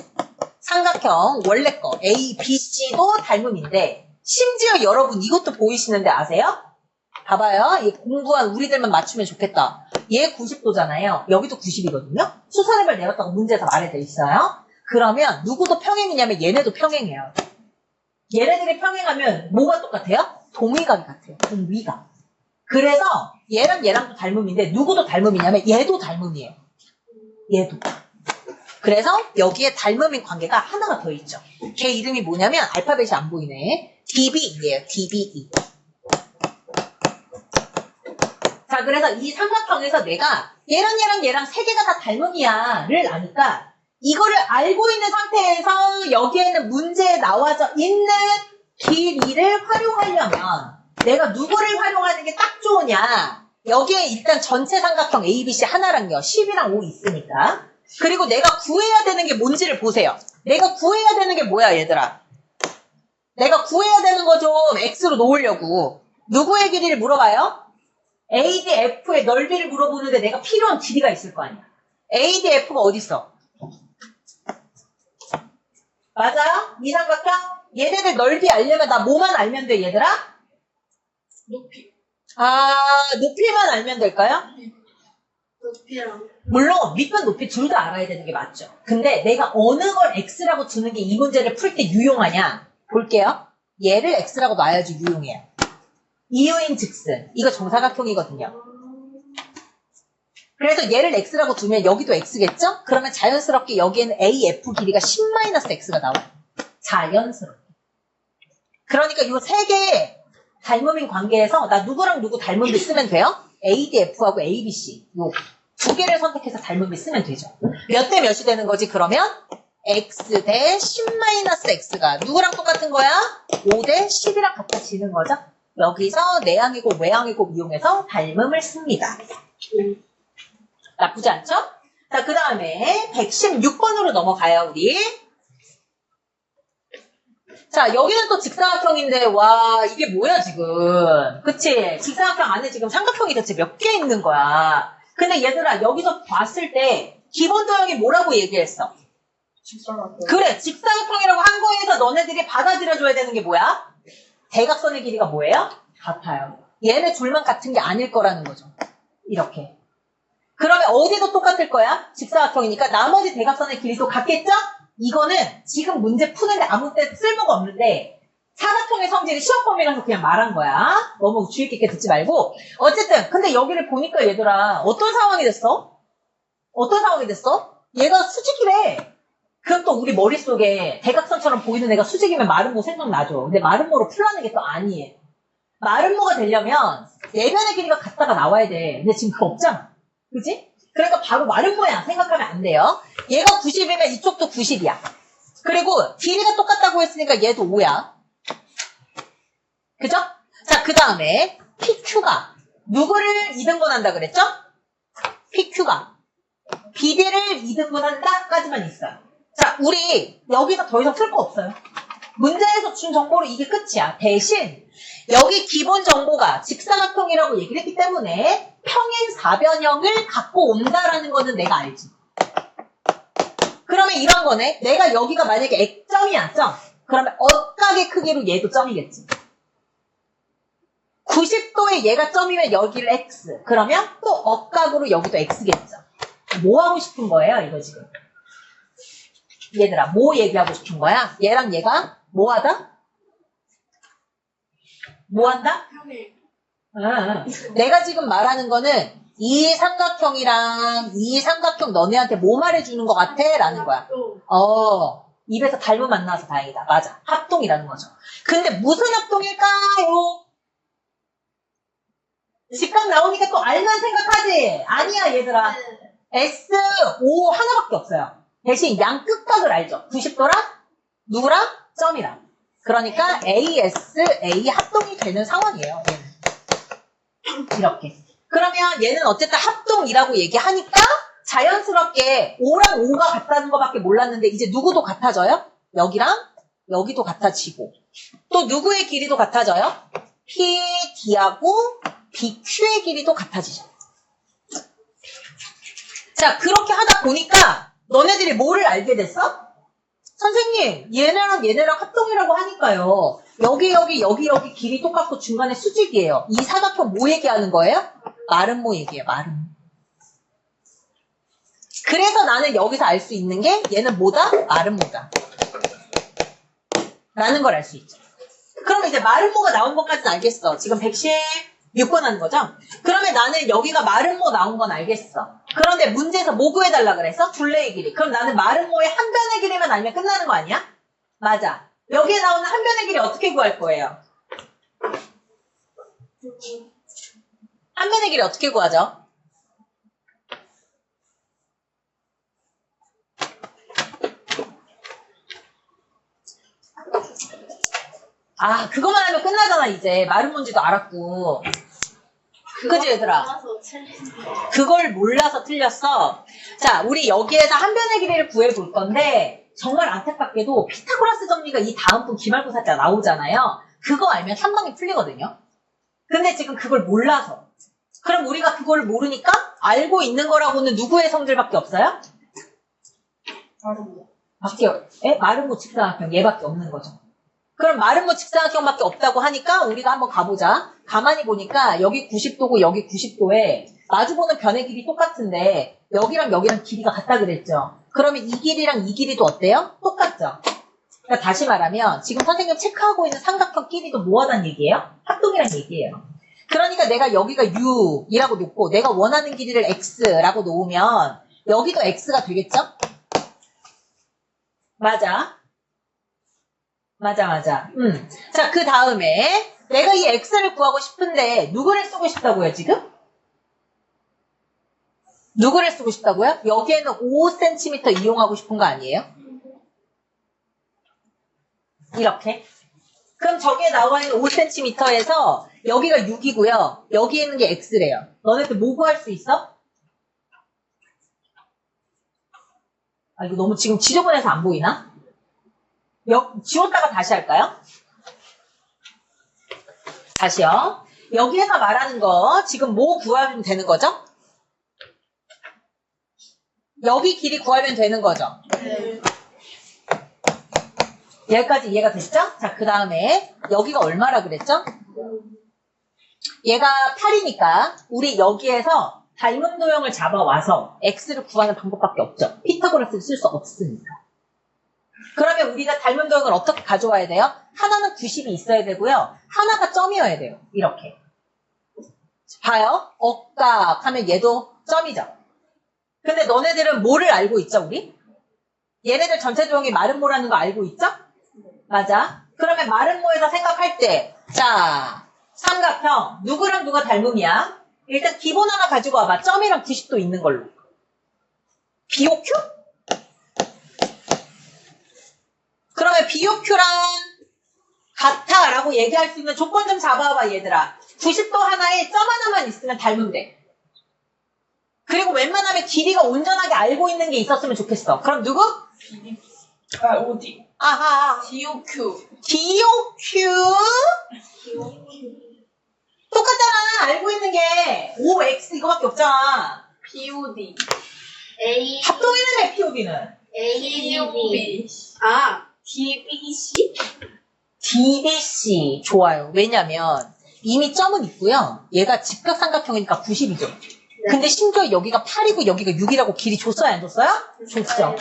삼각형 원래 거 ABC도 닮음인데 심지어 여러분 이것도 보이시는데 아세요? 봐봐요. 이 공부한 우리들만 맞추면 좋겠다. 얘 90도잖아요. 여기도 90이거든요. 수선해발 내렸다고 문제에서 말해져 있어요. 그러면 누구도 평행이냐면 얘네도 평행해요. 얘네들이 평행하면 뭐가 똑같아요? 동위각이 같아요. 동위각. 그래서 얘랑 얘랑도 닮음인데 누구도 닮음이냐면 얘도 닮음이에요. 얘도. 그래서 여기에 닮음인 관계가 하나가 더 있죠. 걔 이름이 뭐냐면 알파벳이 안 보이네. DBE예요. DBE. 자, 그래서 이 삼각형에서 내가 얘랑 세 개가 다 닮음이야를 아니까 이거를 알고 있는 상태에서 여기에는 문제에 나와져 있는 길이를 활용하려면 내가 누구를 활용하는 게 딱 좋으냐. 여기에 일단 전체 삼각형 ABC 하나랑요. 10이랑 5 있으니까. 그리고 내가 구해야 되는 게 뭔지를 보세요. 내가 구해야 되는 게 뭐야 얘들아. 내가 구해야 되는 거 좀 X로 놓으려고. 누구의 길이를 물어봐요? ADF의 넓이를 물어보는데 내가 필요한 길이가 있을 거 아니야. ADF가 어디 있어? 맞아요? 이 삼각형? 얘네들 넓이 알려면 나 뭐만 알면 돼 얘들아? 높이. 높이만 알면 될까요? 높이랑. 물론 밑과 높이 둘 다 알아야 되는 게 맞죠. 근데 내가 어느 걸 X라고 두는 게 이 문제를 풀 때 유용하냐? 볼게요. 얘를 X라고 놔야지 유용해요. 이유인 즉슨 이거 정사각형이거든요. 그래서 얘를 X라고 두면 여기도 X겠죠? 그러면 자연스럽게 여기에는 AF 길이가 10-X가 나와요. 자연스럽게. 그러니까 이 세 개의 닮음인 관계에서 나 누구랑 누구 닮음을 쓰면 돼요? ADF하고 ABC 요 두 개를 선택해서 닮음을 쓰면 되죠. 몇 대 몇이 되는 거지 그러면? X 대 10-X가 누구랑 똑같은 거야? 5 대 10이랑 같아지는 거죠. 여기서 내항이고 외항이고 이용해서 닮음을 씁니다. 나쁘지 않죠? 자, 그 다음에 116번으로 넘어가요, 우리. 자, 여기는 또 직사각형인데, 와, 이게 뭐야, 지금. 그치? 직사각형 안에 지금 삼각형이 대체 몇 개 있는 거야. 근데 얘들아, 여기서 봤을 때, 기본 도형이 뭐라고 얘기했어? 직사각형. 그래, 직사각형이라고 한 거에서 너네들이 받아들여줘야 되는 게 뭐야? 대각선의 길이가 뭐예요? 같아요. 얘네 둘만 같은 게 아닐 거라는 거죠. 이렇게. 그러면 어디도 똑같을 거야? 직사각형이니까 나머지 대각선의 길이도 같겠죠? 이거는 지금 문제 푸는데 아무 때 쓸모가 없는데 사각형의 성질이 시험 범위라서 그냥 말한 거야. 너무 주의 깊게 듣지 말고. 어쨌든 근데 여기를 보니까 얘들아 어떤 상황이 됐어? 어떤 상황이 됐어? 얘가 수직이래. 그럼 또 우리 머릿속에 대각선처럼 보이는 애가 수직이면 마름모 생각나죠. 근데 마름모로 풀라는 게 또 아니에요. 마름모가 되려면 내변의 길이가 같다가 나와야 돼. 근데 지금 그거 없잖아. 그지? 그러니까 바로 마름모야 생각하면 안 돼요. 얘가 90이면 이쪽도 90이야. 그리고 길이가 똑같다고 했으니까 얘도 5야. 그죠? 자, 그 다음에 PQ가 누구를 2등분한다 그랬죠? PQ가 BD를 2등분한다 까지만 있어요. 자, 우리 여기서 더 이상 쓸 거 없어요. 문제에서 준 정보로 이게 끝이야. 대신 여기 기본 정보가 직사각형이라고 얘기를 했기 때문에 평행 사변형을 갖고 온다라는 거는 내가 알지. 그러면 이런 거네. 내가 여기가 만약에 X점이야, 점. 그러면 억각의 크기로 얘도 점이겠지. 90도에 얘가 점이면 여기를 X. 그러면 또 억각으로 여기도 X겠죠. 뭐 하고 싶은 거예요, 이거 지금? 얘들아, 뭐 얘기하고 싶은 거야? 얘랑 얘가 뭐 하다? 뭐 한다? 내가 지금 말하는 거는 이 삼각형이랑 이 삼각형 너네한테 뭐 말해주는 것 같아? 라는 거야. 입에서 닮음 안 나와서 다행이다. 맞아. 합동이라는 거죠. 근데 무슨 합동일까요? 직각 나오니까 또 알만 생각하지? 아니야, 얘들아. S, O 하나밖에 없어요. 대신 양 끝각을 알죠. 90도랑 누구랑? 점이랑. 그러니까 AS, A 합동이 되는 상황이에요. 얘는. 이렇게. 그러면 얘는 어쨌든 합동이라고 얘기하니까 자연스럽게 O랑 O가 같다는 것밖에 몰랐는데 이제 누구도 같아져요? 여기랑 여기도 같아지고 또 누구의 길이도 같아져요? PD하고 BQ의 길이도 같아지죠. 자, 그렇게 하다 보니까 너네들이 뭐를 알게 됐어? 선생님, 얘네랑 합동이라고 하니까요. 여기 길이 똑같고 중간에 수직이에요. 이 사각형 뭐 얘기하는 거예요? 마름모 얘기예요, 마름모. 그래서 나는 여기서 알 수 있는 게 얘는 뭐다? 마름모다. 라는 걸 알 수 있죠. 그럼 이제 마름모가 나온 것까지는 알겠어. 지금 116번 하는 거죠? 그러면 나는 여기가 마름모 나온 건 알겠어. 그런데 문제에서 뭐 구해달라 그랬어? 둘레의 길이. 그럼 나는 마름모의 한 변의 길이만 알면 끝나는 거 아니야? 맞아. 여기에 나오는 한 변의 길이 어떻게 구할 거예요? 한 변의 길이 어떻게 구하죠? 아, 그거만 하면 끝나잖아, 이제. 마른 뭔지도 알았고. 그지, 얘들아? 그걸 몰라서 틀렸어. 자, 우리 여기에서 한 변의 길이를 구해볼 건데, 정말 안타깝게도 피타고라스 정리가 이 다음 분 기말고사 때 나오잖아요. 그거 알면 3방이 풀리거든요. 근데 지금 그걸 몰라서. 그럼 우리가 그걸 모르니까 알고 있는 거라고는 누구의 성질밖에 없어요? 마름모 직사각형 얘밖에 없는 거죠. 그럼 마름모 직사각형밖에 없다고 하니까 우리가 한번 가보자. 가만히 보니까 여기 90도고 여기 90도에 마주보는 변의 길이 똑같은데 여기랑 여기랑 길이가 같다 그랬죠. 그러면 이 길이랑 이 길이도 어때요? 똑같죠. 그러니까 다시 말하면 지금 선생님 체크하고 있는 삼각형 끼리도 뭐하다는 얘기예요? 합동이란 얘기예요. 그러니까 내가 여기가 6이라고 놓고 내가 원하는 길이를 x라고 놓으면 여기도 x가 되겠죠? 맞아. 자, 그 다음에 내가 이 x를 구하고 싶은데 누구를 쓰고 싶다고요, 지금? 누구를 쓰고 싶다고요? 여기에는 5cm 이용하고 싶은 거 아니에요? 이렇게. 그럼 저기에 나와 있는 5cm에서 여기가 6이고요. 여기에 있는 게 x래요. 너네들 뭐 구할 수 있어? 아, 이거 너무 지금 지저분해서 안 보이나? 지웠다가 다시 할까요? 다시요. 여기에서 말하는 거 지금 뭐 구하면 되는 거죠? 여기 길이 구하면 되는 거죠? 네. 여기까지 이해가 됐죠? 자, 그 다음에 여기가 얼마라 그랬죠? 얘가 8이니까 우리 여기에서 닮은 도형을 잡아와서 x를 구하는 방법밖에 없죠. 피타고라스를 쓸 수 없으니까. 그러면 우리가 닮은 도형을 어떻게 가져와야 돼요? 하나는 90이 있어야 되고요. 하나가 점이어야 돼요. 이렇게. 봐요. 억각 하면 얘도 점이죠. 근데 너네들은 뭐를 알고 있죠, 우리? 얘네들 전체 도형이 마름모라는 거 알고 있죠? 맞아. 그러면 마름모에서 생각할 때, 자, 삼각형, 누구랑 누가 닮음이야? 일단 기본 하나 가지고 와봐. 점이랑 90도 있는 걸로. BOQ? 그러면 BOQ랑 같아 라고 얘기할 수 있는 조건 좀 잡아봐, 얘들아. 90도 하나에 점 하나만 있으면 닮으면 돼. 그리고 웬만하면 길이가 온전하게 알고 있는 게 있었으면 좋겠어. 그럼 누구? 어디? 아하. DOQ. DOQ? 똑같잖아. 알고 있는 게 5x 이거밖에 없잖아. POD. 합동이네, POD는. POB. 아, DBC? DBC. 좋아요. 왜냐면 이미 점은 있고요. 얘가 직각삼각형이니까 90이죠. 근데 심지어 여기가 8이고 여기가 6이라고 길이 줬어요? 안 줬어요? 줬죠.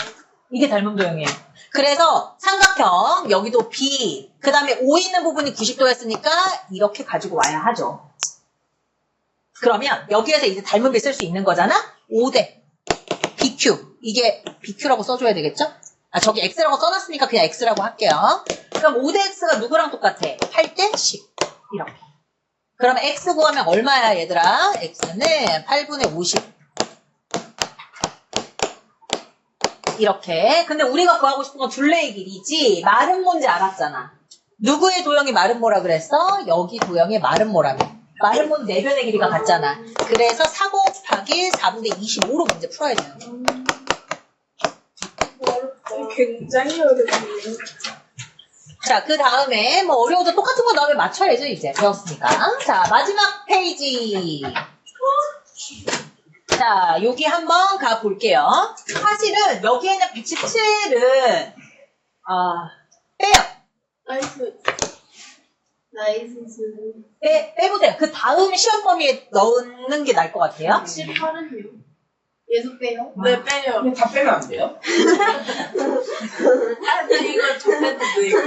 이게 닮은 도형이에요. 그래서 삼각형 여기도 B 그 다음에 O 있는 부분이 90도였으니까 이렇게 가지고 와야 하죠. 그러면 여기에서 이제 닮은 배 쓸 수 있는 거잖아. 5대 BQ 이게 BQ라고 써줘야 되겠죠? 아 저기 X라고 써놨으니까 그냥 X라고 할게요. 그럼 5대 X가 누구랑 똑같아? 8대 10 이렇게. 그러면 X 구하면 얼마야 얘들아? X는 8분의 50 이렇게. 근데 우리가 구하고 싶은 건 둘레의 길이지 마름모인지 알았잖아. 누구의 도형이 마름모라 그랬어? 여기 도형이 마름모라며. 마름모는 내변의 길이가 같잖아. 그래서 4 곱하기 4분의 25로 문제 풀어야 되는 거야. 굉장히 어렵네요. 자, 그 다음에 뭐 어려워도 똑같은 거 나오면 맞춰야죠. 이제 배웠으니까. 자, 마지막 페이지. 자, 여기 한번 가볼게요. 사실은 여기에는 117은 빼요. 나이스. 빼보세요. 그 다음 시험 범위에 넣는 게 나을 것 같아요. 18은요? 계속 빼요? 네, 빼요. 그냥 다 빼면 안 돼요? 아, 근데 이거 적혀도 이거.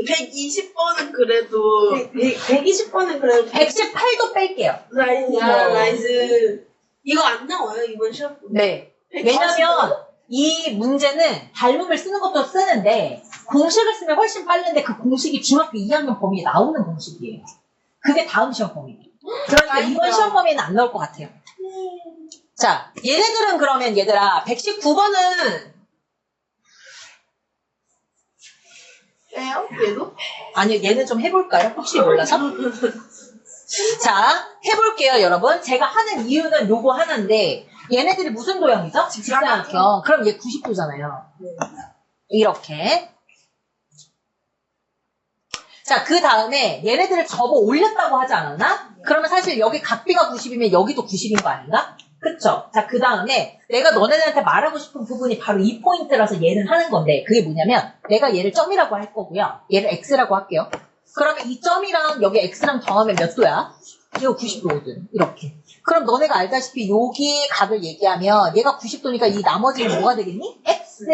120번은 그래도 120번은 그래도 118도 뺄게요. 나이스. 이거 안 나와요, 이번 시험? 네. 왜냐면 이 문제는 닮음을 쓰는 것도 쓰는데 공식을 쓰면 훨씬 빠른데 그 공식이 중학교 2학년 범위에 나오는 공식이에요. 그게 다음 시험 범위. 그러니까 이번 시험 범위는 안 나올 것 같아요. 자, 얘네들은 그러면 얘들아 119번은 빼요? 얘도? 아니요, 얘는 좀 해볼까요? 혹시 몰라서? 자, 해볼게요, 여러분. 제가 하는 이유는 요거 하나인데, 얘네들이 무슨 도형이죠? 직사각형. 그럼 얘 90도잖아요. 이렇게. 자, 그 다음에 얘네들을 접어 올렸다고 하지 않았나? 그러면 사실 여기 각비가 90이면 여기도 90인 거 아닌가? 그쵸? 자, 그 다음에 내가 너네들한테 말하고 싶은 부분이 바로 이 포인트라서 얘는 하는 건데, 그게 뭐냐면 내가 얘를 점이라고 할 거고요. 얘를 x라고 할게요. 그러면 이 점이랑 여기 x랑 더하면 몇 도야? 이거 90도거든. 이렇게. 그럼 너네가 알다시피 여기 각을 얘기하면 얘가 90도니까 이 나머지는 뭐가 되겠니? x.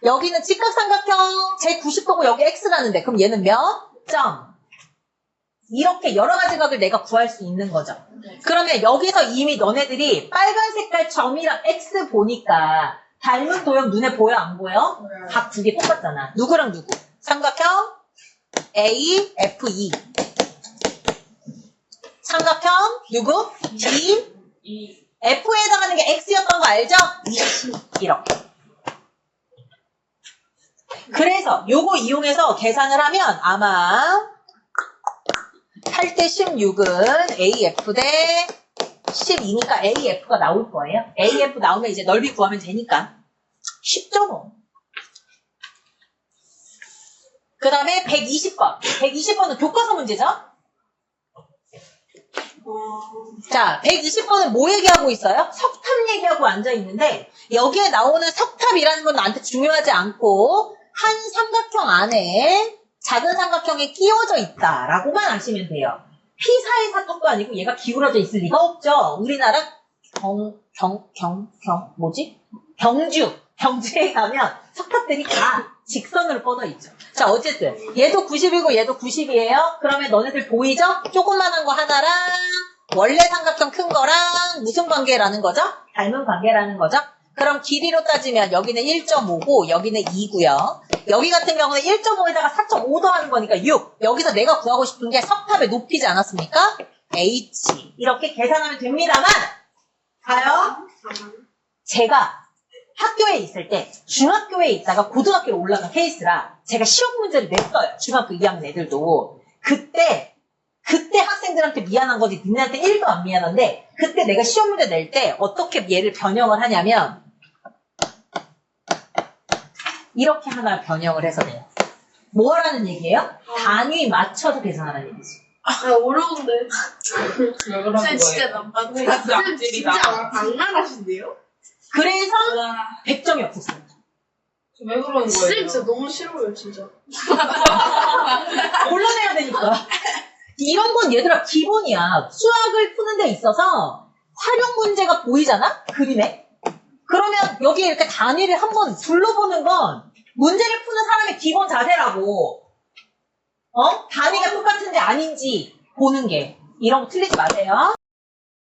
여기는 직각삼각형 제 90도고 여기 x라는데 그럼 얘는 몇 점? 이렇게 여러 가지 각을 내가 구할 수 있는 거죠. 그러면 여기서 이미 너네들이 빨간 색깔 점이랑 x 보니까 닮은 도형 눈에 보여 안 보여? 각 두 개 똑같잖아. 누구랑 누구? 삼각형 A, F, E. 삼각형 누구? D, F에 해당하는 게 X였던 거 알죠? 이렇게. 그래서 요거 이용해서 계산을 하면 아마 8대 16은 AF 대 12니까 AF가 나올 거예요. AF 나오면 이제 넓이 구하면 되니까. 쉽죠 뭐. 그 다음에 120번. 120번은 교과서 문제죠? 자, 120번은 뭐 얘기하고 있어요? 석탑 얘기하고 앉아있는데 여기에 나오는 석탑이라는 건 나한테 중요하지 않고 한 삼각형 안에 작은 삼각형에 끼워져 있다라고만 아시면 돼요. P4의 사탑도 아니고 얘가 기울어져 있을 리가 없죠. 우리나라 경주에 가면 석탑들이 다 직선으로 뻗어 있죠. 자, 어쨌든 얘도 90이고 얘도 90이에요. 그러면 너네들 보이죠? 조그만한 거 하나랑 원래 삼각형 큰 거랑 무슨 관계라는 거죠? 닮은 관계라는 거죠? 그럼 길이로 따지면 여기는 1.5고 여기는 2고요. 여기 같은 경우는 1.5에다가 4.5 더하는 거니까 6. 여기서 내가 구하고 싶은 게 석탑의 높이지 않았습니까? H. 이렇게 계산하면 됩니다만 가요? 제가 학교에 있을 때 중학교에 있다가 고등학교로 올라간 케이스라 제가 시험 문제를 냈어요. 중학교 2학년 애들도. 그때 학생들한테 미안한 거지 니네한테 1도 안 미안한데 그때 내가 시험 문제 낼 때 어떻게 얘를 변형을 하냐면 이렇게 하나 변형을 해서 내요. 뭐라는 얘기예요? 단위 맞춰서 계산하라는 얘기지. 아, 어려운데. 왜 그러는 쌤 진짜 거예요? 나빠네. 진짜 쌤 진짜 악랄하신데요? 그래서 100점이 없었어요. 왜 그러는 쌤 거예요? 진짜 너무 싫어요, 진짜. 골라내야 되니까. 이런 건 얘들아 기본이야. 수학을 푸는 데 있어서 활용 문제가 보이잖아? 그림에. 그러면 여기 이렇게 단위를 한번 둘러보는 건 문제를 푸는 사람의 기본 자세라고. 단위가 똑같은지 아닌지 보는 게. 이런 거 틀리지 마세요.